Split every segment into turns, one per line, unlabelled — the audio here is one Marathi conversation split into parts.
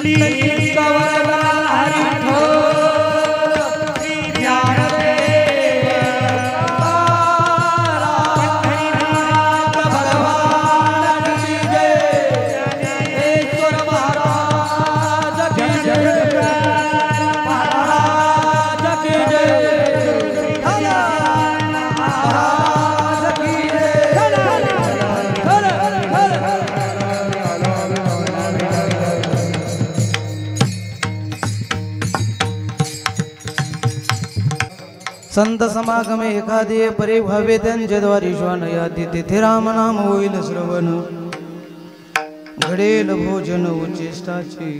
विठ्ठली गवळला हरिठो संत समागमे एखादे परे भावे त्यांच्याद्वारे श्वानयाती तेथे राम नाम होईल श्रवण घडेल भोजन उच्चिष्टाची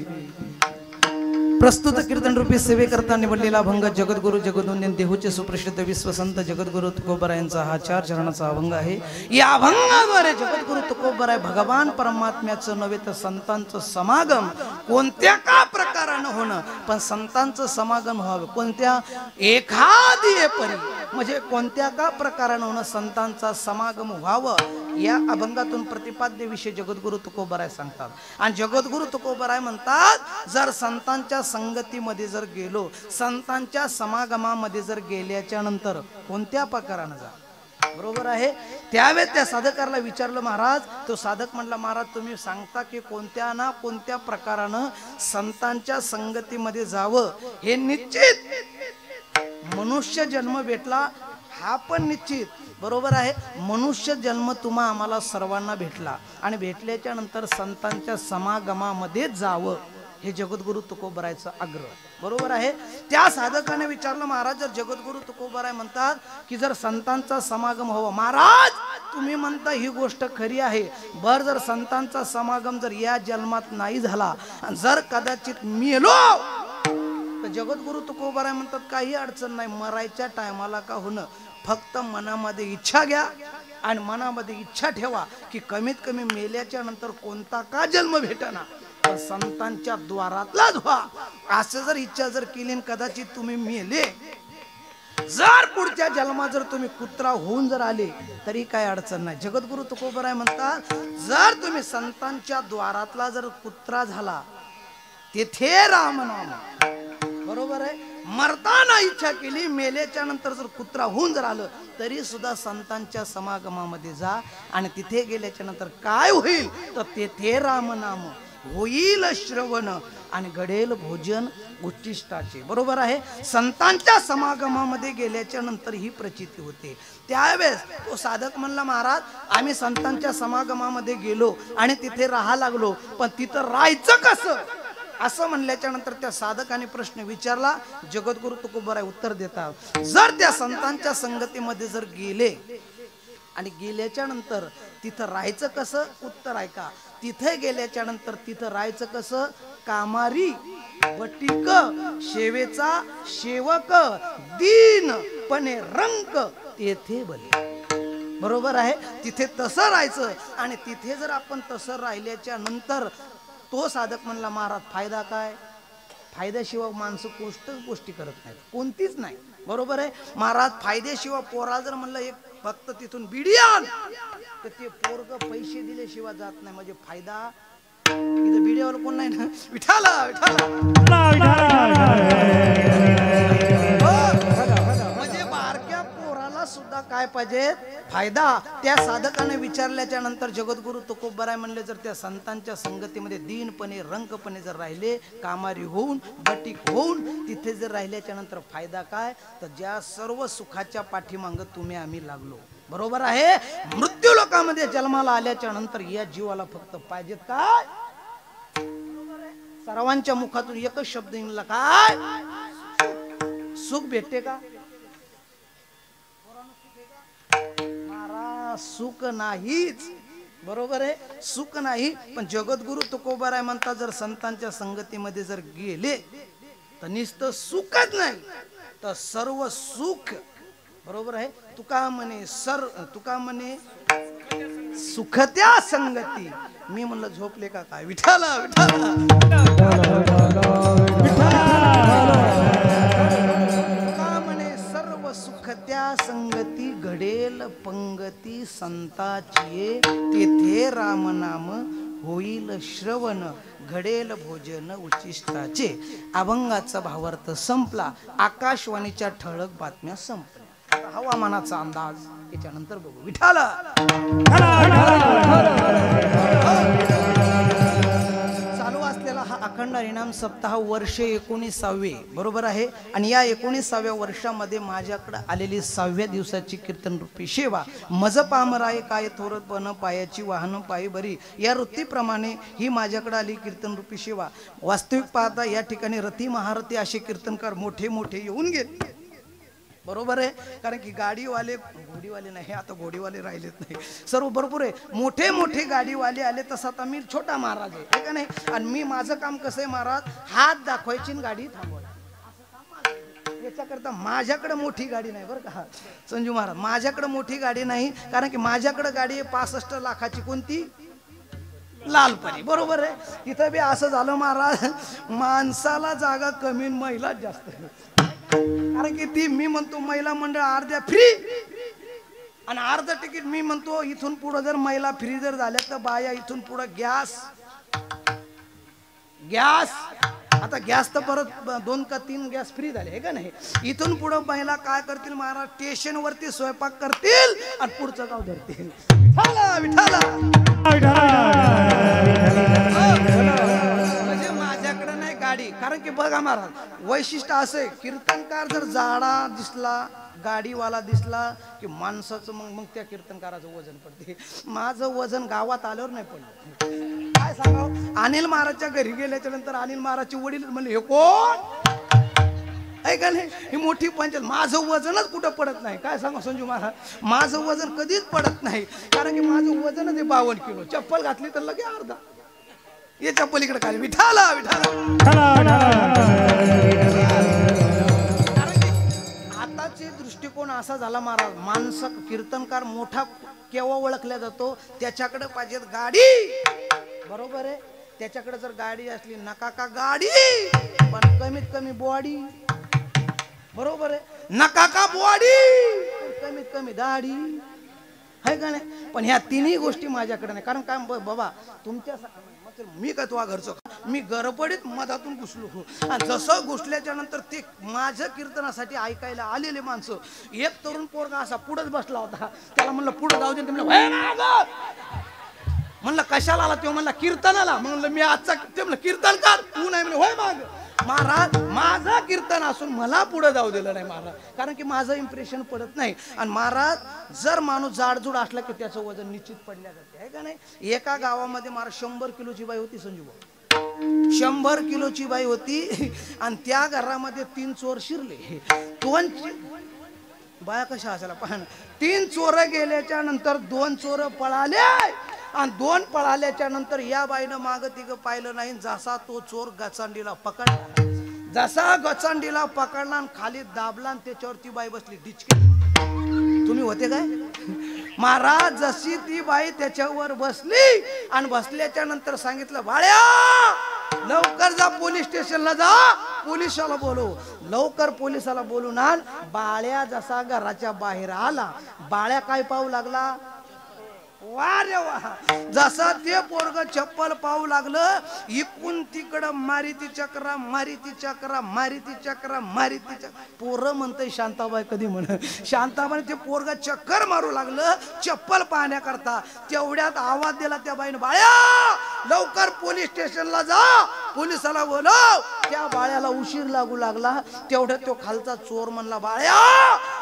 प्रस्तुत कीर्तन रूपी सेवे करता निवडलेला अभंग जगद्गुरु जगदोन्यन देहूचे सुप्रसिद्ध विश्वसंत जगद्गुरु तुकोबरायांचा हा 4 चरणाचा अभंग आहे। या अभंगाद्वारे जगद्गुरु तुकोबराय भगवान परमात्म्याचं नव्हे तर संतांचं समागम कोणत्या का प्रकारानं होणं पण संतांचं समागम व्हावं कोणत्या एखादी परी म्हणजे कोणत्या का प्रकारानं होणं संतांचा समागम व्हावं या अभंगातून प्रतिपाद्य विषय जगद्गुरु तुकोबराय सांगतात। आणि जगद्गुरु तुकोबराय म्हणतात जर संतांच्या संगतीमध्ये जर गेलो संतांच्या समागमामध्ये जर गेल्याच्या नंतर कोणत्या प्रकारानं जा बरोबर आहे। त्यावेळेस त्या साधकाला विचारलं महाराज तो साधक म्हणला महाराज तुम्ही सांगता की कोणत्या ना कोणत्या प्रकारानं संतांच्या संगतीमध्ये जावं हे निश्चित मनुष्य जन्म भेटला हा पण निश्चित बरोबर आहे। मनुष्य जन्म तुम्हा आम्हाला सर्वांना भेटला आणि भेटल्याच्या नंतर संतांच्या समागमामध्ये जावं हे जगद्गुरु तुकोबरायचं आग्रह बरोबर आहे। त्या साधकाने विचारलं महाराज जर जगद्गुरु तुकोबराय म्हणतात की जर संतांचा समागम व्हावा महाराज तुम्ही म्हणता ही गोष्ट खरी आहे बर जर संतांचा समागम जर या जन्मात नाही झाला जर कदाचित मेलो तर जगद्गुरु तुकोबराय म्हणतात काही अडचण नाही मरायच्या टायमाला का होणं फक्त मनामध्ये इच्छा घ्या आणि मनामध्ये इच्छा ठेवा की कमीत कमी मेल्याच्या नंतर कोणता का जन्म भेटना संतांच्या द्वारातलाच व्हा असं जर इच्छा जर केली कदाचित तुम्ही मेले जर पुढच्या जन्मात जर तुम्ही कुत्रा होऊन जर आले तरी काय अडचण नाही। जगद्गुरु तुकोबराय म्हणतात जर तुम्ही संतांच्या द्वारातला जर कुत्रा झाला तेथे राम नाम बरोबर आहे। मरताना इच्छा केली मेल्याच्या नंतर जर कुत्रा होऊन जर आलं तरी सुद्धा संतांच्या समागमामध्ये जा आणि तिथे गेल्याच्या नंतर काय होईल तर तेथे राम नाम होईल श्रवण आणि घडेल भोजन उच्चिष्टाचे बरोबर आहे। संतांच्या समागमामध्ये गेल्याच्या नंतर ही प्रचिती होते। त्यावेळेस तो साधक म्हणला महाराज आम्ही संतांच्या समागमामध्ये गेलो आणि तिथे राहा लागलो पण तिथं राहायचं कसं असं म्हणल्याच्या नंतर त्या साधकाने प्रश्न विचारला जगद्गुरु तुकोबराय उत्तर देतात जर त्या संतांच्या संगतीमध्ये जर गेले आणि गेल्याच्या नंतर तिथं राहायचं कसं उत्तर आहे का तिथे गेल्याच्या नंतर तिथं राहायचं कसं कामारी बटिक शेवेचा शेवक दीनपणे रंक तेथे बले बरोबर आहे। तिथे तसं राहायचं आणि तिथे जर आपण तसं राहिल्याच्या नंतर तो साधक म्हणला महाराज फायदा काय फायद्याशिवाय माणसं गोष्टी करत नाहीत कोणतीच नाही बरोबर आहे। महाराज फायद्याशिवाय पोरा जर म्हणलं एक फक्त तिथून बिडी आण तर ते पोरग पैसे दिल्याशिवाय जात नाही म्हणजे फायदा इथं बिड्यावर कोण नाही ना विठाला म्हणजे बारक्या पोराला सुद्धा काय पाहिजे फायदा। त्या साधकाने विचारल्याच्या नंतर जगद्गुरु तुकोबराय म्हणले जर त्या संतांच्या संगतीमध्ये दीनपणे रंकपणे जर राहिले कामारी होऊन बटीक होऊन तिथे जर राहिल्याच्या नंतर फायदा काय तर ज्या सर्व सुखाच्या पाठीमाग तुम्ही आम्ही लागलो बरोबर आहे। मृत्यू लोकांमध्ये जन्माला आल्याच्या नंतर या जीवाला फक्त पाहिजेत काय सर्वांच्या मुखातून एकच शब्द निघाला काय सुख भेटते का महाराज सुख नाहीच बरोबर आहे सुख नाही। पण जगद्गुरु तुकोबराय म्हणतात जर संतांच्या संगतीमध्ये जर गेले तर नुसतं सुखच नाही तर सर्व सुख बरोबर आहे। तुका म्हणे सुखत्या संगती मी म्हणलं झोपले का काय विठाला सुखत्या संगती घडेल पंगती संताची तेथे राम नाम होईल श्रवण घडेल भोजन उचिष्टाचे. अभंगाचा भावार्थ संपला. आकाशवाणीच्या ठळक बातम्या संपल्या. हवामानाचा अंदाज याच्यानंतर बघू. विठाला चालू असलेला हा अखंड हरिनाम सप्ताह वर्ष 19वे बरोबर आहे. आणि या 19व्या वर्षामध्ये माझ्याकडे आलेली 6व्या दिवसाची कीर्तन रूपी सेवा. मज पामराय काय थोरपण पायाची वाहन पायी बरी या वृत्तीप्रमाणे ही माझ्याकडे आली कीर्तन रूपी सेवा. वास्तविक पाहता या ठिकाणी रती महारथी असे कीर्तनकार मोठे मोठे येऊन गेले बरोबर आहे. कारण की गाडीवाले घोडीवाले नाही, आता घोडीवाले राहिलेत नाही, सर्व भरपूर आहे. मोठे मोठे गाडीवाले आले. तसा आता मी छोटा महाराज आहे का नाही. आणि मी माझं काम कसं आहे महाराज, हात दाखवायची गाडी थांबवायची. याच्याकरता माझ्याकडे मोठी गाडी नाही बरं का संजू महाराज, माझ्याकडे मोठी गाडी नाही. कारण की माझ्याकडे गाडी आहे 65 लाखाची. कोणती? लालपरी बरोबर आहे. इथं बी असं झालं महाराज, माणसाला जागा कमी महिला जास्त. कारण की ती मी म्हणतो महिला मंडळ अर्ध्या फ्री आणि अर्ध तिकीट मी म्हणतो इथून पुढे जर महिला फ्री जर झाल्या तर बाया इथून पुढे गॅस. आता गॅस तर परत 2 का 3 गॅस फ्री झाले आहे का नाही. इथून पुढे महिला काय करतील महाराज, स्टेशन वरती स्वयंपाक करतील आणि पुढचं गाव धरतील. म्हणजे माझ्याकडे नाही गाडी. कारण की बघा महाराज वैशिष्ट्य असे, कीर्तनकार जर जाडा दिसला गाडीवाला दिसला की माणसाचं मग त्या कीर्तनकाराचं वजन पडते. माझं वजन गावात आल्यावर नाही पडलं. काय सांगावं, अनिल महाराजच्या घरी गेल्याच्या नंतर अनिल महाराजचे वडील म्हणले हे कोण ऐका नाही, ही मोठी पंचायत. माझं वजनच कुठं पडत नाही. काय सांगा संजू महाराज, माझं वजन कधीच पडत नाही. कारण की माझं वजनच आहे 52 किलो. चप्पल घातली तर लगे अर्धा. ये चप्पल इकडे खाली. विठाला आताचे दृष्टिकोन असा झाला महाराज, माणसं कीर्तनकार मोठा केव्हा ओळखला जातो, त्याच्याकडे पाहिजे गाडी बरोबर आहे. त्याच्याकडे जर गाडी असली नका का गाडी पण कमीत कमी बॉडी बरोबर आहे. नका का बॉडी कमीत कमी दाढी आहे का नाही. पण ह्या तिन्ही गोष्टी माझ्याकडे नाही. कारण काय बाबा तुमच्या मी काय तुझ्या घरचं, मी गडबडीत मधातून घुसलो. आणि जसं घुसल्याच्या नंतर ते माझ्या कीर्तनासाठी ऐकायला आलेले माणसं, एक तरुण पोरगा असा पुढेच बसला होता. त्याला म्हणलं पुढे जाऊ दे. म्हणलं कशाला आला? तो म्हणला कीर्तनाला. म्हणलं मी आजचा म्हणलं कीर्तनकार तू नाही म्हणलं होय माग. महाराज माझं कीर्तन असून मला पुढे जाऊ दिलं नाही महाराज. कारण की माझं इम्प्रेशन पडत नाही. आणि महाराज जर माणूस जाडजूड असला की त्याचं वजन निश्चित पडल्या जाते आहे का नाही. एका गावामध्ये महाराज 100 किलोची बाई होती संजू भाऊ. 100 किलोची बाई होती. आणि त्या घरामध्ये 3 चोर शिरले. 2 बाया कशा असायला पाहणं. 3 चोर गेल्याच्या नंतर 2 चोर पळाले. आणि 2 पळाल्याच्या नंतर या बाईनं माग तिघ पाहिलं नाही. जसा तो चोर गचांडीला पकडला, जसा गचांडीला पकडला आणि खाली दाबला आणि त्याच्यावरती बाई बसली डिचके. तुम्ही होते काय महाराज? जशी ती बाई त्याच्यावर बसली आणि बसल्याच्या नंतर सांगितलं बाळ्या लवकर जा पोलीस स्टेशनला जा, पोलिसाला बोलव. लवकर पोलिसाला बोलून आण. बाळ्या जसा घराच्या बाहेर आला, बाळ्या काय पाहू लागला, वा रे वा. जसा ते पोरग चप्पल पाहू लागलं, इकून तिकडं मारिती चक्रा मारिती चक्रा मारिती चक्रा मारिती चक्रा. पोरं म्हणतंय शांताबाई कधी म्हण. शांताबाई ते पोरग चक्कर मारू लागलं चप्पल पाहण्याकरता. तेवढ्यात आवाज दिला त्या बाईनं, बाळ्या लवकर पोलीस स्टेशनला जा, पोलिसाला बोलव. त्या बाळ्याला उशीर लागू लागला. तेवढ्यात तो खालचा चोर म्हणला, बाळ्या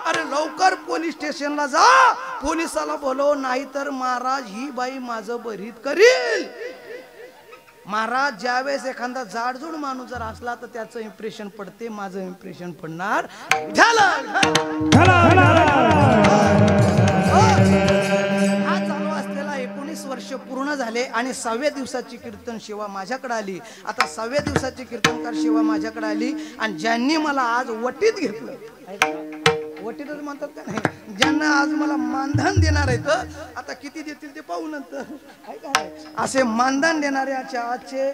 अरे लवकर पोलीस स्टेशनला जा, पोलिसाला बोलव, नाहीतर महाराज ही बाई माझं बरीत करील. महाराज ज्यावेळेस एखादा जाडजूड माणूस जर असला तर त्याचं इम्प्रेशन पडते. माझं इम्प्रेशन पडणार झालं. हा चालू असलेला 19 वर्ष पूर्ण झाले आणि 6व्या दिवसाची कीर्तन सेवा माझ्याकडे आली. आता 6व्या दिवसाची कीर्तनकार सेवा माझ्याकडे आली. आणि ज्यांनी मला आज वटीत घेतलं, वटीतच म्हणतात का नाही, ज्यांना आज मला मानधन देणार आहे तर आता किती देतील ते पाहू नंतर असे मानधन देणारे आजचे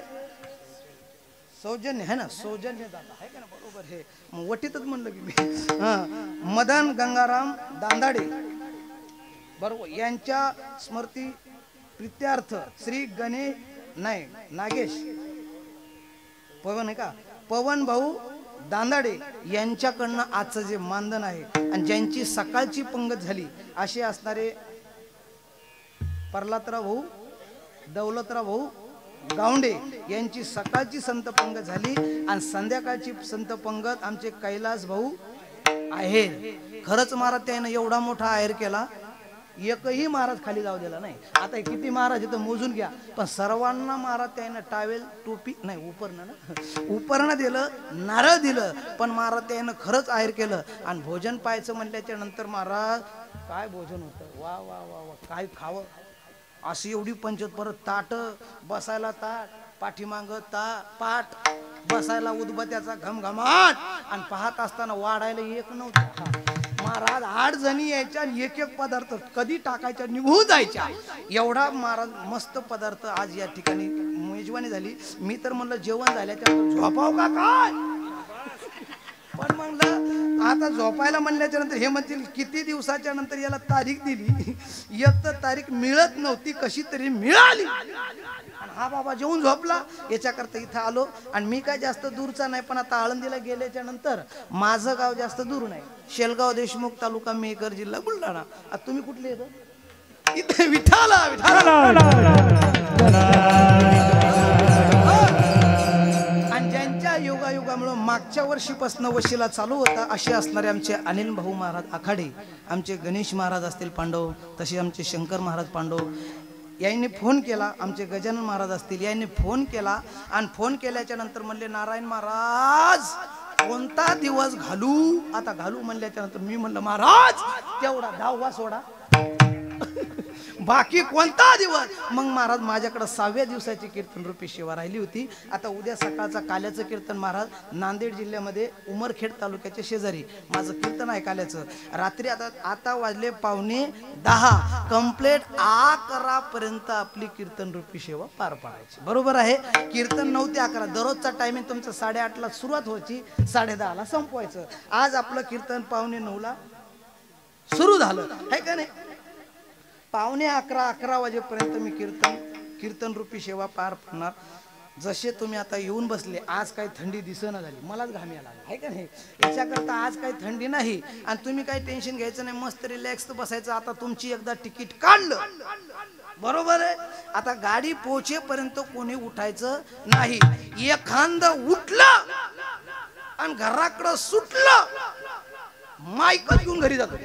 सौजन्य आहे ना, सौजन्य दादा आहे का ना बरोबर. हे वटीतच म्हणलं की मी मदन गंगाराम दांदाडे बरोबर यांच्या स्मृती प्रित्यार्थ श्री गणेश नाही नागेश पवन आहे का, पवन भाऊ दांदाडे यांच्याकडनं आजचं जे मानधन आहे आणि ज्यांची सकाळची पंगत झाली असे असणारे प्रल्हादराव भाऊ, दौलतराव भाऊ गावंडे यांची सकाळची संत पंगत झाली आणि संध्याकाळची संत पंगत आमचे कैलास भाऊ आहेर. खरंच महाराज त्याने एवढा मोठा आहेर केला, एकही महाराज खाली जाऊ दिला नाही. आता किती महाराज इथं मोजून घ्या, पण सर्वांना महाराज त्याने टावेल टोपी नाही उपरणं दिलं, नारळ दिलं. पण महाराज त्यानं खरंच आहेर केलं. आणि भोजन पाहायचं म्हटल्याच्या नंतर महाराज काय भोजन होतं, वा वा वा वा, काय खावं अशी एवढी पंचत. परत ताट, बसायला ताट, पाठीमाग पाठ, बसायला उदबत्याचा घमघमाट. आणि पाहत असताना वाढायला एक नव्हतं महाराज, 8 जणी यायच्या आणि एक एक पदार्थ कधी टाकायच्या निघून जायच्या. एवढा महाराज मस्त पदार्थ आज या ठिकाणी मेजवानी झाली. मी तर म्हणलं जेवण झाल्याच्या झोपाव का काय, पण म्हणलं आता झोपायला म्हणल्याच्या नंतर हे म्हणतील किती दिवसाच्या नंतर याला तारीख दिली. एक तर तारीख मिळत नव्हती, कशी तरी मिळाली. हा बाबा जेवून झोपला. याच्याकरता इथं आलो. आणि मी काय जास्त दूरचा नाही, पण आता आळंदीला गेल्याच्या नंतर माझं गाव जास्त दूर नाही, शेलगाव देशमुख तालुका मेकर जिल्हा बुलढाणा. आता तुम्ही कुठले येतो इथे विठाला आणि ज्यांच्या योगायोगामुळे मागच्या वर्षीपासून वशिला चालू होता असे असणारे आमचे अनिल भाऊ महाराज आखाडे, आमचे गणेश महाराज असतील पांडव, तसे आमचे शंकर महाराज पांडव यांनी फोन केला. आमचे गजानन महाराज असतील यांनी फोन केला. आणि फोन केल्याच्या नंतर म्हणले नारायण महाराज कोणता दिवस घालू. आता घालू म्हणल्याच्या नंतर मी म्हणलं महाराज तेवढा 10वा सोडा बाकी कोणता दिवस. मग महाराज माझ्याकडे 6व्या दिवसाची कीर्तन रूपी सेवा राहिली होती. आता उद्या सकाळचा काल्याचं कीर्तन महाराज नांदेड जिल्ह्यामध्ये उमरखेड तालुक्याच्या शेजारी माझं कीर्तन आहे काल्याचं. रात्री आता वाजले 9:45 कंप्लीट 11 पर्यंत आपली कीर्तन रूपी सेवा पार पाडायची. बरोबर आहे. कीर्तन 9 ते 11 दररोजचा टायमिंग तुमचं 8:30ला सुरुवात व्हायची, 10:30ला संपवायचं. आज आपलं कीर्तन 9:45ला सुरू झालं आहे का नाही. 11:45 वाजेपर्यंत मी कीर्तन रूपी सेवा पार पाडणार. जसे तुम्ही आता येऊन बसले, आज काही थंडी दिसेना झाली, मलाच घाम यायला लागला आहे का नाही. याच्याकरता आज काही थंडी नाही आणि तुम्ही काही टेन्शन घ्यायचं नाही, मस्त रिलॅक्स बसायचं. आता तुमची एकदा तिकीट काढलं बरोबर आहे. आता गाडी पोहोचेपर्यंत कोणी उठायचं नाही. एखादं उठलं आणि घराकडं सुटलं माईक घेऊन घरी जातो.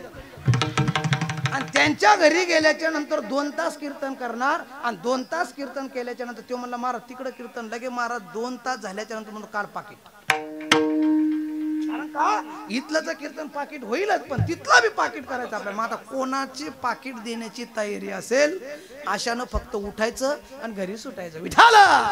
आणि त्यांच्या घरी गेल्याच्या नंतर 2 तास कीर्तन करणार. आणि 2 तास कीर्तन केल्याच्या नंतर तो म्हणला महाराज तिकडे कीर्तन लगे. महाराज 2 तास झाल्याच्या नंतर म्हणून काढ पाकिट. कारण का इथलंच कीर्तन पाकिट होईलच, पण तिथला बी पाकिट करायचं आपल्याला. मग आता कोणाची पाकिट देण्याची तयारी असेल अशानं फक्त उठायचं आणि घरी सुटायचं. विठाला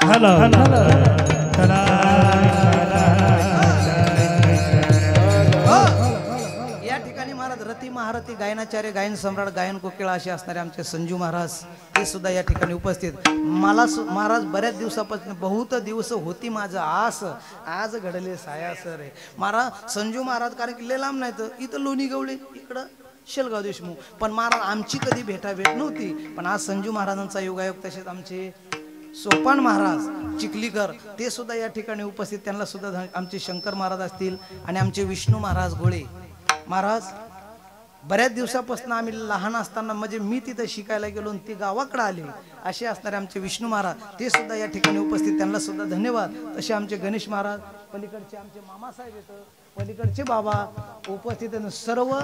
महाराज रती महारथी गायनाचार्य गायन सम्राट गायन कोकिळा असे असणारे आमचे संजू महाराज ते सुद्धा या ठिकाणी उपस्थित. मला महाराज बऱ्याच दिवसापासून बहुत दिवस होती माझं आस, आज घडले साया सर आहे महाराज संजू महाराज. कारण की लय लांब नाही तर इथं लोणी गवळी इकडं शेलगाव देशमुख. पण महाराज आमची कधी भेटाभेट नव्हती, पण आज संजू महाराजांचा योगायोग. तसेच आमचे सोपान महाराज चिखलीकर ते सुद्धा या ठिकाणी उपस्थित. त्यांना सुद्धा आमचे शंकर महाराज असतील आणि आमचे विष्णू महाराज गोळे महाराज. बऱ्याच दिवसापासून आम्ही लहान असताना म्हणजे मी तिथं शिकायला गेलो आणि ती गावाकडे आली असे असणारे आमचे विष्णू महाराज ते सुद्धा या ठिकाणी उपस्थित. त्यांना सुद्धा धन्यवाद. तसे आमचे गणेश महाराज, पलीकडचे आमचे मामासाहेब येतं, पलीकडचे बाबा उपस्थित. सर्व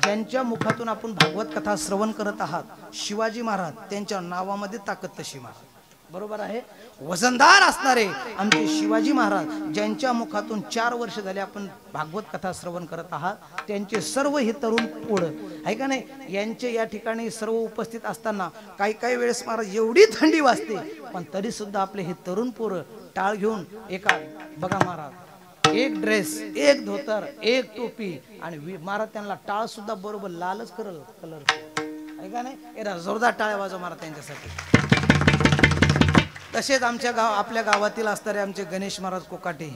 ज्यांच्या मुखातून आपण भागवत कथा श्रवण करत आहात शिवाजी महाराज त्यांच्या नावामध्ये ताकद तशी महाराज. बरोबर आहे. वजनदार असणारे आमचे शिवाजी महाराज ज्यांच्या मुखातून 4 वर्ष झाले आपण भागवत कथा श्रवण करत आहात. त्यांचे सर्व हे तरुण पोरं आहे का नाही, यांचे या ठिकाणी सर्व उपस्थित असताना काही वेळेस महाराज एवढी थंडी वाजते, पण तरी सुद्धा आपले हे तरुण पोरं टाळ घेऊन एका बघा महाराज एक ड्रेस, एक धोतर, एक टोपी आणि महाराज त्यांना टाळ सुद्धा बरोबर लालच कलर आहे का नाही. एरा जोरदार टाळ्या वाजव महाराज त्यांच्यासाठी. तसेच आमच्या आपल्या गावातील असणारे आमचे गणेश महाराज कोकाटे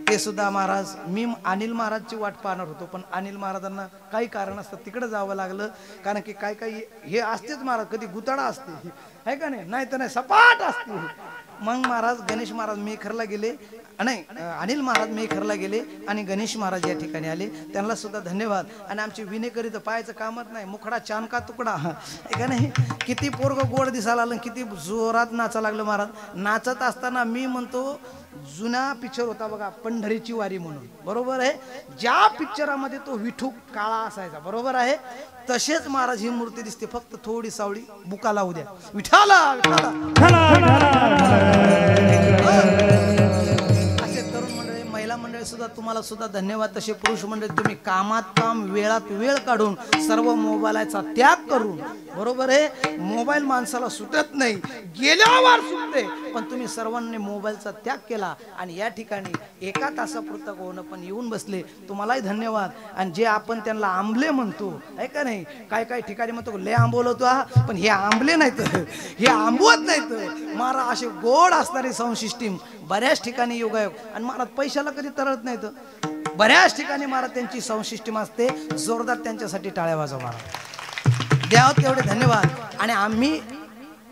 ते सुद्धा महाराज. मी अनिल महाराजची वाट पाहणार होतो, पण अनिल महाराजांना काही कारण असतं तिकडे जावं लागलं. कारण की काही हे असतेच महाराज, कधी गुताडा असते आहे का नाही, नाही तर नाही सपाट असते. मग महाराज गणेश महाराज मेखरला गेले, नाही अनिल महाराज मेखरला गेले आणि गणेश महाराज या ठिकाणी आले, त्यांना सुद्धा धन्यवाद. आणि आमची विनेकरी तर पाहायचं कामच नाही, मुखडा चानका तुकडा आहे का नाही. किती पोरग गोड दिसायला लागलं, किती जोरात नाचा लागलं महाराज. नाचत असताना मी म्हणतो जुना पिक्चर होता बघा पंढरीची वारी म्हणून, बरोबर आहे. ज्या पिक्चरामध्ये तो विठू काळा असायचा, बरोबर आहे, तसेच महाराज ही मूर्ती दिसते, फक्त थोडी सावळी बुका लावू द्या. विठाला असे तरुण मंडळी, महिला मंडळी सुद्धा तुम्हाला सुद्धा धन्यवाद. तसे पुरुष मंडळी तुम्ही कामात काम, वेळात वेळ काढून सर्व मोबाईलचा त्याग करून, बरोबर आहे, मोबाईल माणसाला सुटत नाही, गेल्यावर सुटते, पण तुम्ही सर्वांनी मोबाईलचा त्याग केला आणि या ठिकाणी एका तासापुरता होणं पण येऊन बसले, तुम्हालाही धन्यवाद. आणि जे आपण त्यांना आंबले म्हणतो आहे का नाही, काय काय ठिकाणी म्हणतो लय आंबवलं तो, पण हे आंबले नाहीत, हे आंबवत नाहीत महाराज. असे गोड असणारी साऊंड सिस्टीम बऱ्याच ठिकाणी योगायोग, आणि महाराज पैशाला कधी तरळत नाहीत. बऱ्याच ठिकाणी महाराज त्यांची साऊंड सिस्टीम असते, जोरदार त्यांच्यासाठी टाळ्या वाजवा महाराज, द्यावं तेवढे धन्यवाद. आणि आम्ही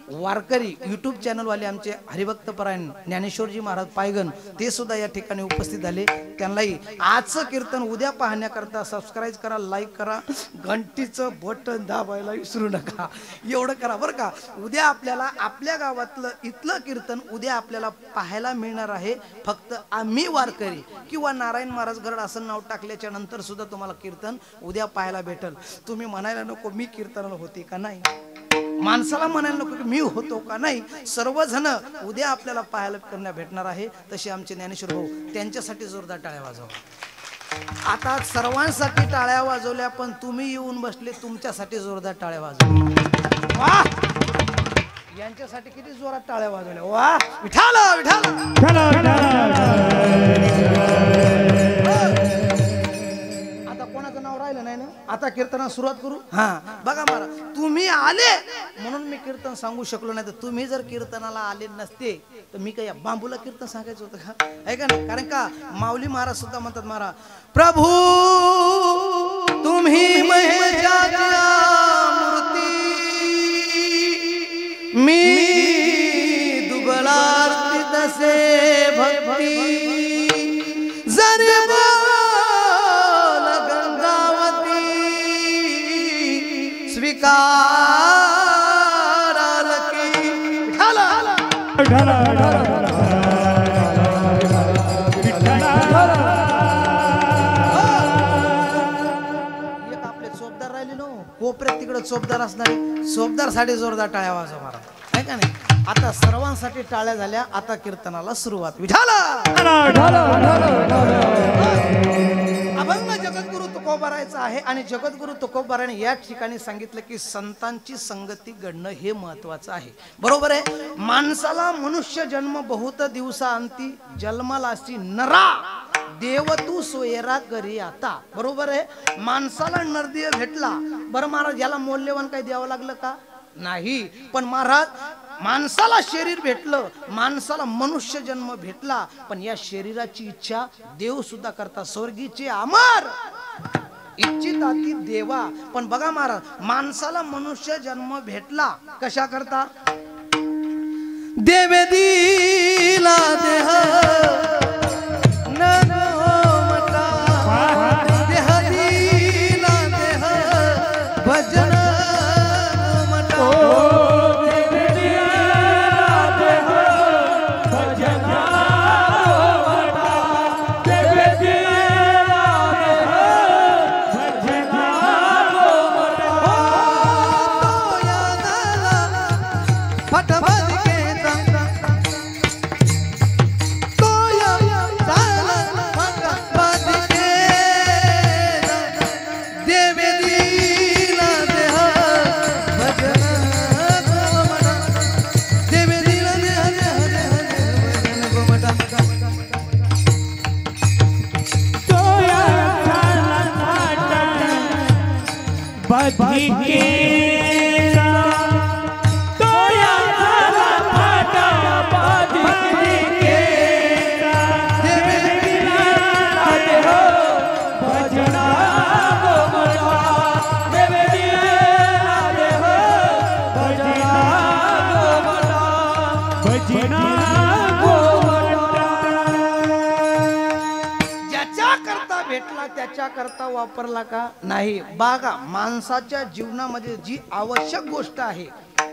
वारकरी यूट्यूब चॅनलवाले आमचे हरिभक्त परायण ज्ञानेश्वरजी महाराज पायगन ते सुद्धा या ठिकाणी उपस्थित झाले. त्यांनाही आजचं कीर्तन उद्या पाहण्याकरता सबस्क्राईब करा, लाईक करा, घंटीचं बटन दाबायला विसरू नका, एवढं करा बरं का. उद्या आपल्याला आपल्या गावातलं इथलं कीर्तन उद्या आपल्याला पाहायला मिळणार आहे. फक्त आम्ही वारकरी किंवा नारायण महाराज गरड असं नाव टाकल्याच्या नंतर सुद्धा तुम्हाला कीर्तन उद्या पाहायला भेटल. तुम्ही म्हणायला नको मी कीर्तनाला होते का नाही, माणसाला म्हणायला नको की मी होतो का नाही, सर्वजण उद्या आपल्याला पाहायला करण्या भेटणार आहे. तसे आमचे ज्ञानेश्वर भाऊ, त्यांच्यासाठी जोरदार टाळ्या वाजवा. आता सर्वांसाठी टाळ्या वाजवल्या, पण तुम्ही येऊन बसले, तुमच्यासाठी जोरदार टाळ्या वाजवल्या. वा, यांच्यासाठी किती जोरात टाळ्या वाजवल्या. वा, विठाला विठाला. आता कोणाचं नाव राहिलं नाही ना, आता कीर्तना सुरुवात करू. हा बघा महाराज, तुम्ही आले म्हणून मी कीर्तन सांगू शकलो नाही, तर तुम्ही जर कीर्तनाला आले नसते तर मी काही बांबूला कीर्तन सांगायचं होतं का, आहे का नाही. कारण का माऊली महाराज सुद्धा म्हणतात, महाराज प्रभू तुम्ही महेशाची मूर्ती, मी दुबळार्ती तसे भक्ती, जरी आपले चोपदार राहिले नो कोपऱ्यात, तिकडे चोपदार असणारे, चोपदार साठी जोरदार टाळ्या वाजवा महाराज, आहे का नाही. आता सर्वांसाठी टाळ्या झाल्या, आता कीर्तनाला सुरुवात. विठाला अभंग जगद्गुरु तुकोबारायचा आहे. आणि जगद्गुरु तुकोबाराने या ठिकाणी सांगितलं की संतांची संगती घडणं हे महत्वाचं आहे, बरोबर आहे. माणसाला मनुष्य जन्म बहुत दिवसांती जन्मालासी नरा देव तू सोयरा करी आता, बरोबर आहे. माणसाला नरदेव भेटला, बरं महाराज याला मौल्यवान काही द्यावं लागलं का, नाही. पण महाराज माणसाला शरीर भेटलं, माणसाला मनुष्य जन्म भेटला, पण या शरीराची इच्छा देव सुद्धा करता, स्वर्गीचे अमर इच्छिताती देवा. पण बघा महाराज, माणसाला मनुष्य जन्म भेटला कशा करता, देवे दिला देह भजन
भजना
फायद्याच्या करता वापरला का नाही? बघा, माणसाच्या जीवनामध्ये जी आवश्यक गोष्ट आहे,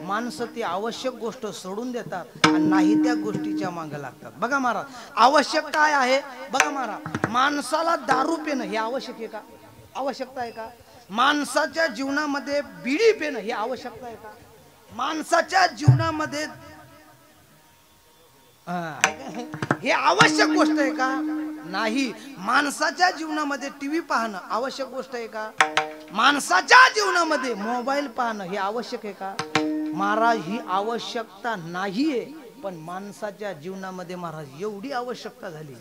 माणसं ती आवश्यक गोष्ट सोडून देतात आणि नाही त्या गोष्टीच्या मागे लागतात. बघा महाराज, आवश्यक काय आहे? बघा महाराज, माणसाला दारू पिणं हे आवश्यक आहे का? आवश्यकता आहे का? माणसाच्या जीवनामध्ये बिडी पिणं ही आवश्यकता आहे का? माणसाच्या जीवनामध्ये हे आवश्यक गोष्ट आहे का? नाही. माणसाच्या जीवनामध्ये टीव्ही पाहणं आवश्यक गोष्ट आहे का? माणसाच्या जीवनामध्ये मोबाईल पाहणं हे आवश्यक आहे का? महाराज, ही आवश्यकता नाहीये. पण माणसाच्या जीवनामध्ये महाराज एवढी आवश्यकता झाली,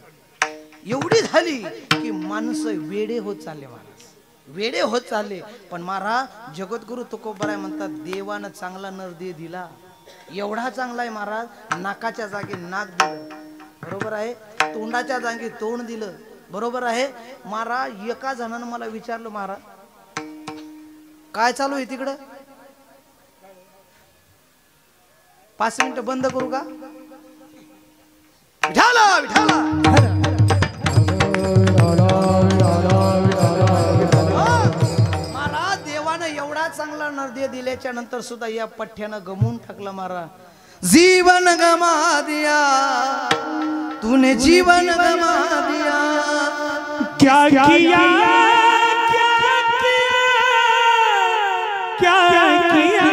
एवढी झाली की माणसं वेडे होत चालले. महाराज वेडे होत चालले. पण महाराज जगद्गुरु तुकोबराय म्हणतात, देवानं चांगला नरदेह दिला, एवढा चांगला आहे महाराज, नाकाच्या जागी नाक दिलं, बरोबर आहे, तोंडाच्या जागी तोंड दिलं, बरोबर आहे. महाराज एका जणानं मला विचारलं, महाराज काय चालू आहे तिकडं? 5 मिनिटं बंद करू का? विठाला विठाला. महाराज देवानं एवढा चांगला नरदेह दिल्याच्या नंतर सुद्धा या पठ्ठ्यानं गमवून टाकलं. महाराज जीवन गमा दिया तूने, जीवन गमा दिया,
क्या किया क्या किया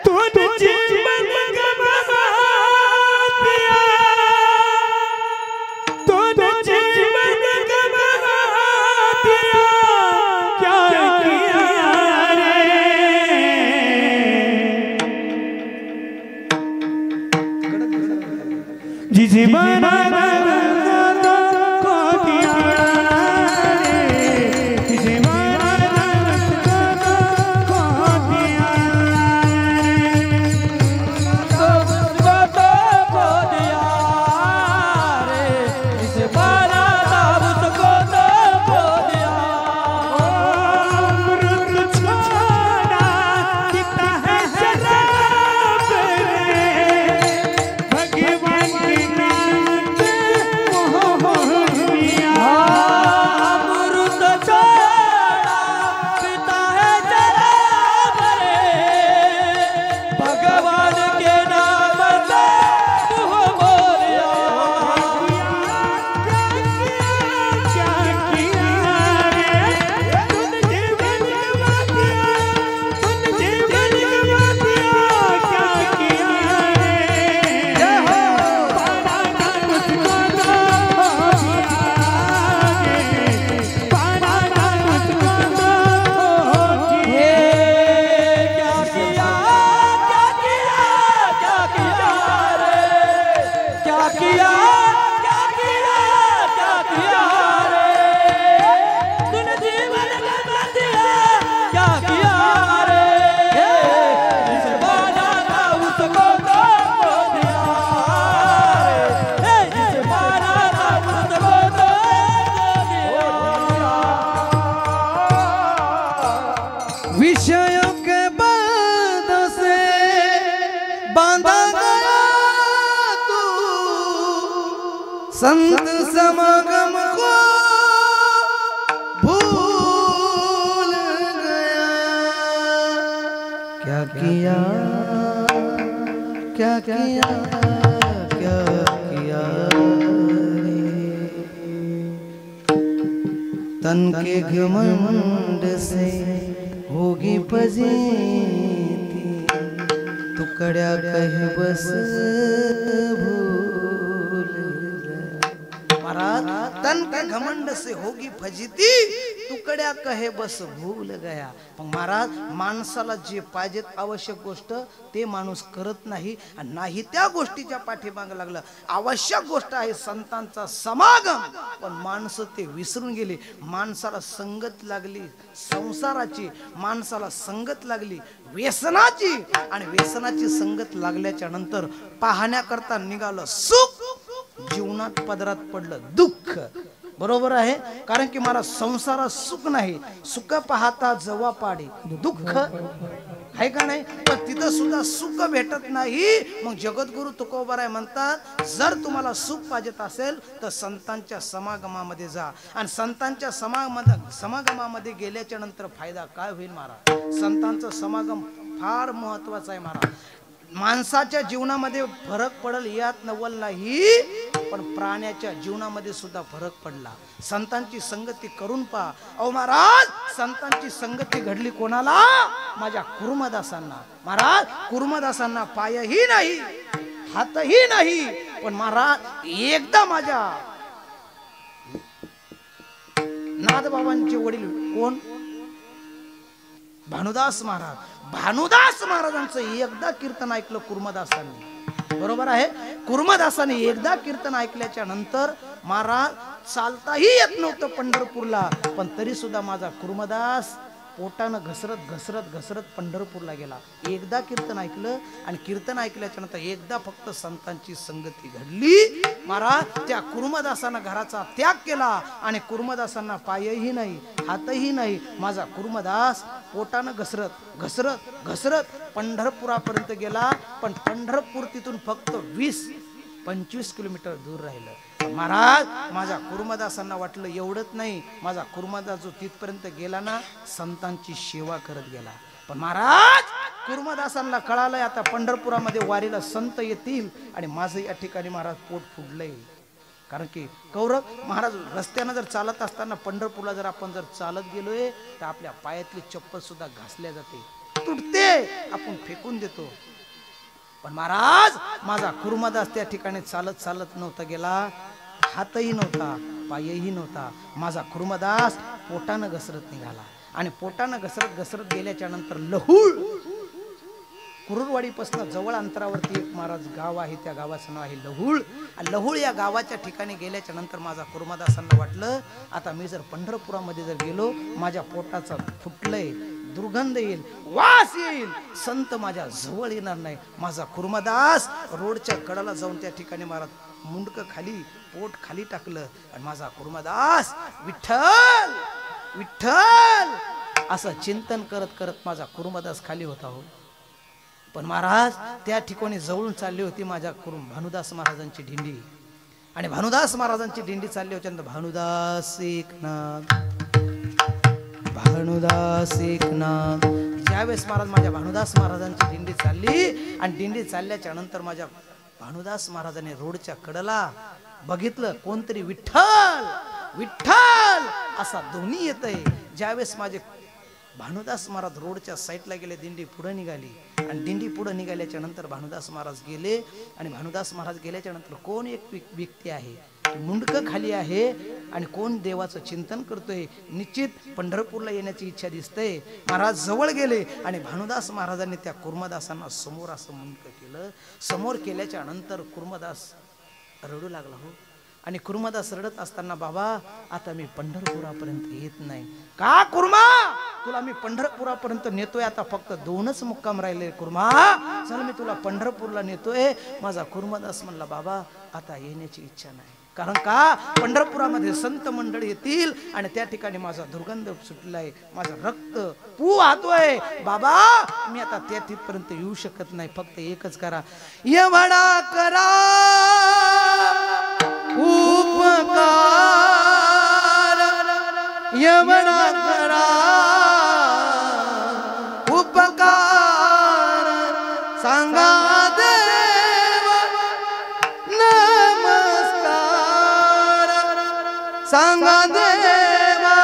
तूने, जीवन गमा दिया, तूने जीवन गमा दिया, क्या किया रे? जिसे बना
विषयों के बांधों से बांधा गया तू, संत समागम को भूल गया। क्या किया क्या किया क्या किया तन के घमंड से होगी फजीती, तुकड़या कहे बस भूल गया। महाराज तन के घमंड से होगी फजीती, तुकड्या कहे बस भूल गया. पण महाराज माणसाला जे पाहिजे आवश्यक गोष्ट ते माणूस करत नाही आणि नाही त्या गोष्टीच्या पाठीमागे लागलं. आवश्यक गोष्ट आहे संतांचा समागम, पण माणसं ते विसरून गेले. माणसाला संगत लागली संसाराची, माणसाला संगत लागली व्यसनाची, आणि व्यसनाची संगत लागल्याच्या नंतर पाहण्याकरता निघालं सुख, जीवनात पदरात पडलं दुःख. बरोबर आहे, कारण की मला संसारात सुख नाही, सुख पाहता जवा पाडी दुःख आहे का नाही? पण तिथं सुद्धा सुख भेटत नाही. मग जगद्गुरु तुकोबाराय म्हणतात, जर तुम्हाला सुख पाहिजेत असेल तर संतांच्या समागमामध्ये जा. आणि संतांच्या समागमामध्ये गेल्याच्या नंतर फायदा काय होईल महाराज? संतांचं समागम फार महत्वाचं आहे महाराज. माणसाच्या जीवनामध्ये फरक पडल यात नवल नाही, पण प्राण्याच्या जीवनामध्ये सुद्धा फरक पडला. संतांची संगती करून पहा. अहो महाराज, संतांची संगती घडली कोणाला? माझ्या कुर्मदासांना. महाराज, कुर्मदासांना पायही नाही, हातही नाही, पण महाराज एकदा माझ्या नाथबाबांचे वडील कोण? भानुदास महाराज. भानुदास महाराजांचं एकदा कीर्तन ऐकलं कुर्मदासांनी, बरोबर आहे? कुर्मदासांनी एकदा कीर्तन ऐकल्याच्या नंतर महाराज चालताही येत नव्हतं पंढरपूरला, पण तरी सुद्धा माझा कुर्मदास पोटानं घसरत घसरत घसरत पंढरपूरला गेला. एकदा कीर्तन ऐकलं, आणि कीर्तन ऐकल्याच्या नंतर एकदा फक्त संतांची संगती घडली. महाराज, त्या कुर्मदासांना घराचा त्याग केला, आणि कुर्मदासांना पायही नाही, हातही नाही. माझा कुर्मदास पोटानं घसरत घसरत घसरत पंढरपुरापर्यंत गेला. पण पंढरपूर तिथून फक्त 20-25 किलोमीटर दूर राहिलं. महाराज, माझ्या कुर्मदासांना वाटलं एवढंच नाही, माझा कुर्मदास जो तिथपर्यंत गेला ना, संतांची सेवा करत गेला. पण महाराज, कुर्मदासांना कळालंय आता पंढरपुरामध्ये वारीला संत येतील, आणि माझं या ठिकाणी महाराज पोट फुडलंय. कारण की कौरव महाराज रस्त्यानं जर चालत असताना पंढरपूरला जर आपण जर चालत गेलोय तर आपल्या पायातली चप्पल सुद्धा घासल्या जाते, तुटते, आपण फेकून देतो. पण महाराज, माझा कुर्मदास त्या ठिकाणी चालत चालत नव्हता गेला, हातही नव्हता, पायही नव्हता. माझा कुर्मदास पोटानं घसरत निघाला, आणि पोटानं घसरत घसरत गेल्याच्या नंतर लहुळ, कुरुरवाडीपासून जवळ अंतरावरती एक महाराज गाव आहे, त्या गावाचं नाव आहे लहुळ. लहुळ या गावाच्या ठिकाणी गेल्याच्या नंतर माझा कुर्मदासांना वाटलं, आता मी जर पंढरपुरामध्ये जर गेलो, माझ्या पोटाचा फुटलंय, दुर्गंध येईल, वास येईल, संत माझ्या जवळ येणार नाही. माझा कुर्मदास रोडच्या कडाला जाऊन त्या ठिकाणी महाराज मुंडक खाली, पोट खाली टाकलं, आणि माझा कुर्मदास विठ्ठल विठ्ठल असं चिंतन करत करत माझा कुर्मदास खाली होता हो. पण महाराज, त्या ठिकाणी जवळून चालली होती माझ्या भानुदास महाराजांची दिंडी, आणि भानुदास महाराजांची दिंडी चालली होती. भानुदास एकनाथ, भानुदास एकनाथ. ज्यावेळेस महाराज माझ्या भानुदास महाराजांची दिंडी चालली, आणि दिंडी चालल्याच्या नंतर माझ्या भानुदास महाराजांनी रोडच्या कडेला बघितलं, कोणतरी विठ्ठल विठ्ठल असा ध्वनी येतय. ज्यावेळेस माझे भानुदास महाराज रोडच्या साईडला गेले, दिंडी पुढे निघाली, आणि दिंडी पुढे निघाल्याच्या नंतर भानुदास महाराज गेले, आणि भानुदास महाराज गेल्याच्या नंतर कोण एक व्यक्ती आहे, मुंडकं खाली आहे, आणि कोण देवाचं चिंतन करतोय, निश्चित पंढरपूरला येण्याची इच्छा दिसते. महाराज जवळ गेले, आणि भानुदास महाराजांनी त्या कुर्मदासांना समोर असं मुंडकं केलं. समोर केल्याच्या नंतर कुर्मदास रडू लागला हो. आणि कुर्मदास रडत असताना, बाबा आता मी पंढरपुरापर्यंत येत नाही. का कुर्मा, तुला मी पंढरपुरापर्यंत नेतोय, आता फक्त 2च मुक्काम राहिले कुर्मा, चल मी तुला पंढरपूरला नेतोय. माझा कुर्मदास म्हणला, बाबा आता येण्याची इच्छा नाही. कारण का, पंढरपुरामध्ये संत मंडळ येतील, आणि त्या ठिकाणी माझा दुर्गंध सुटलाय, माझा रक्त पू वाहतोय. बाबा मी आता त्या तिथपर्यंत येऊ शकत नाही, फक्त एकच करा, एवढा करा उपकार, एवढा करा उपकार, सांगा देवा नमस्कार, सांगा देवा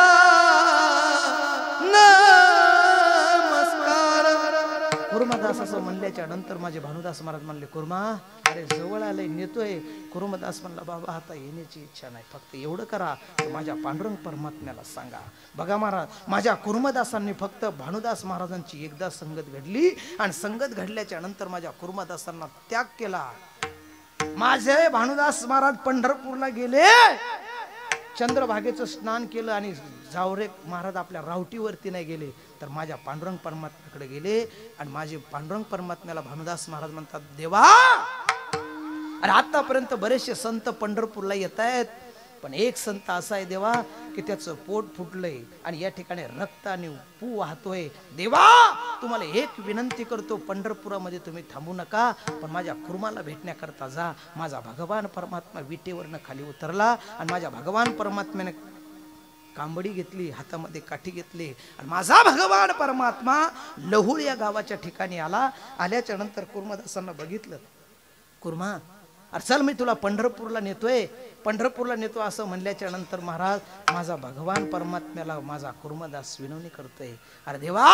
नमस्कार. कुर्मदास असं म्हणल्याच्या नंतर माझे भानुदास महाराज म्हणले, कुर्मा अरे जवळ आलंय, नेतोय. कुर्मदास म्हणला, बाबा आता येण्याची इच्छा नाही, फक्त एवढं करा, माझ्या पांडुरंग परमात्म्याला सांगा. बघा महाराज, माझ्या कुर्मदासांनी फक्त भानुदास महाराजांची एकदा संगत घडली, आणि संगत घडल्याच्या नंतर माझ्या कुर्मदासांना त्याग केला. माझे भानुदास महाराज पंढरपूरला गेले, चंद्रभागेचं स्नान केलं, आणि जावरे महाराज आपल्या रावटीवरती नाही गेले, तर माझ्या पांडुरंग परमात्म्याकडे गेले. आणि माझे पांडुरंग परमात्म्याला भानुदास महाराज म्हणतात, देवा अरे आतापर्यंत बरेचसे संत पंढरपूरला येत आहेत, पण एक संत असा आहे देवा की त्याचं पोट फुटलंय आणि या ठिकाणी रक्त आणि पू वाहतोय. देवा तुम्हाला एक विनंती करतो, पंढरपुरामध्ये तुम्ही थांबू नका, पण माझ्या कुर्माला भेटण्याकरता जा. माझा भगवान परमात्मा विटेवरनं खाली उतरला आणि माझ्या भगवान परमात्म्याने कांबडी घेतली, हातामध्ये काठी घेतली आणि माझा भगवान परमात्मा लहुळ या गावाच्या ठिकाणी आला. आल्याच्या नंतर कुर्मदासांना बघितलं. कुर्मा अरे चल मी तुला पंढरपूरला नेतोय, पंढरपूरला नेतो असं म्हणल्याच्या नंतर महाराज माझा भगवान परमात्म्याला माझा कुर्मदास विनवणी करतोय. अरे देवा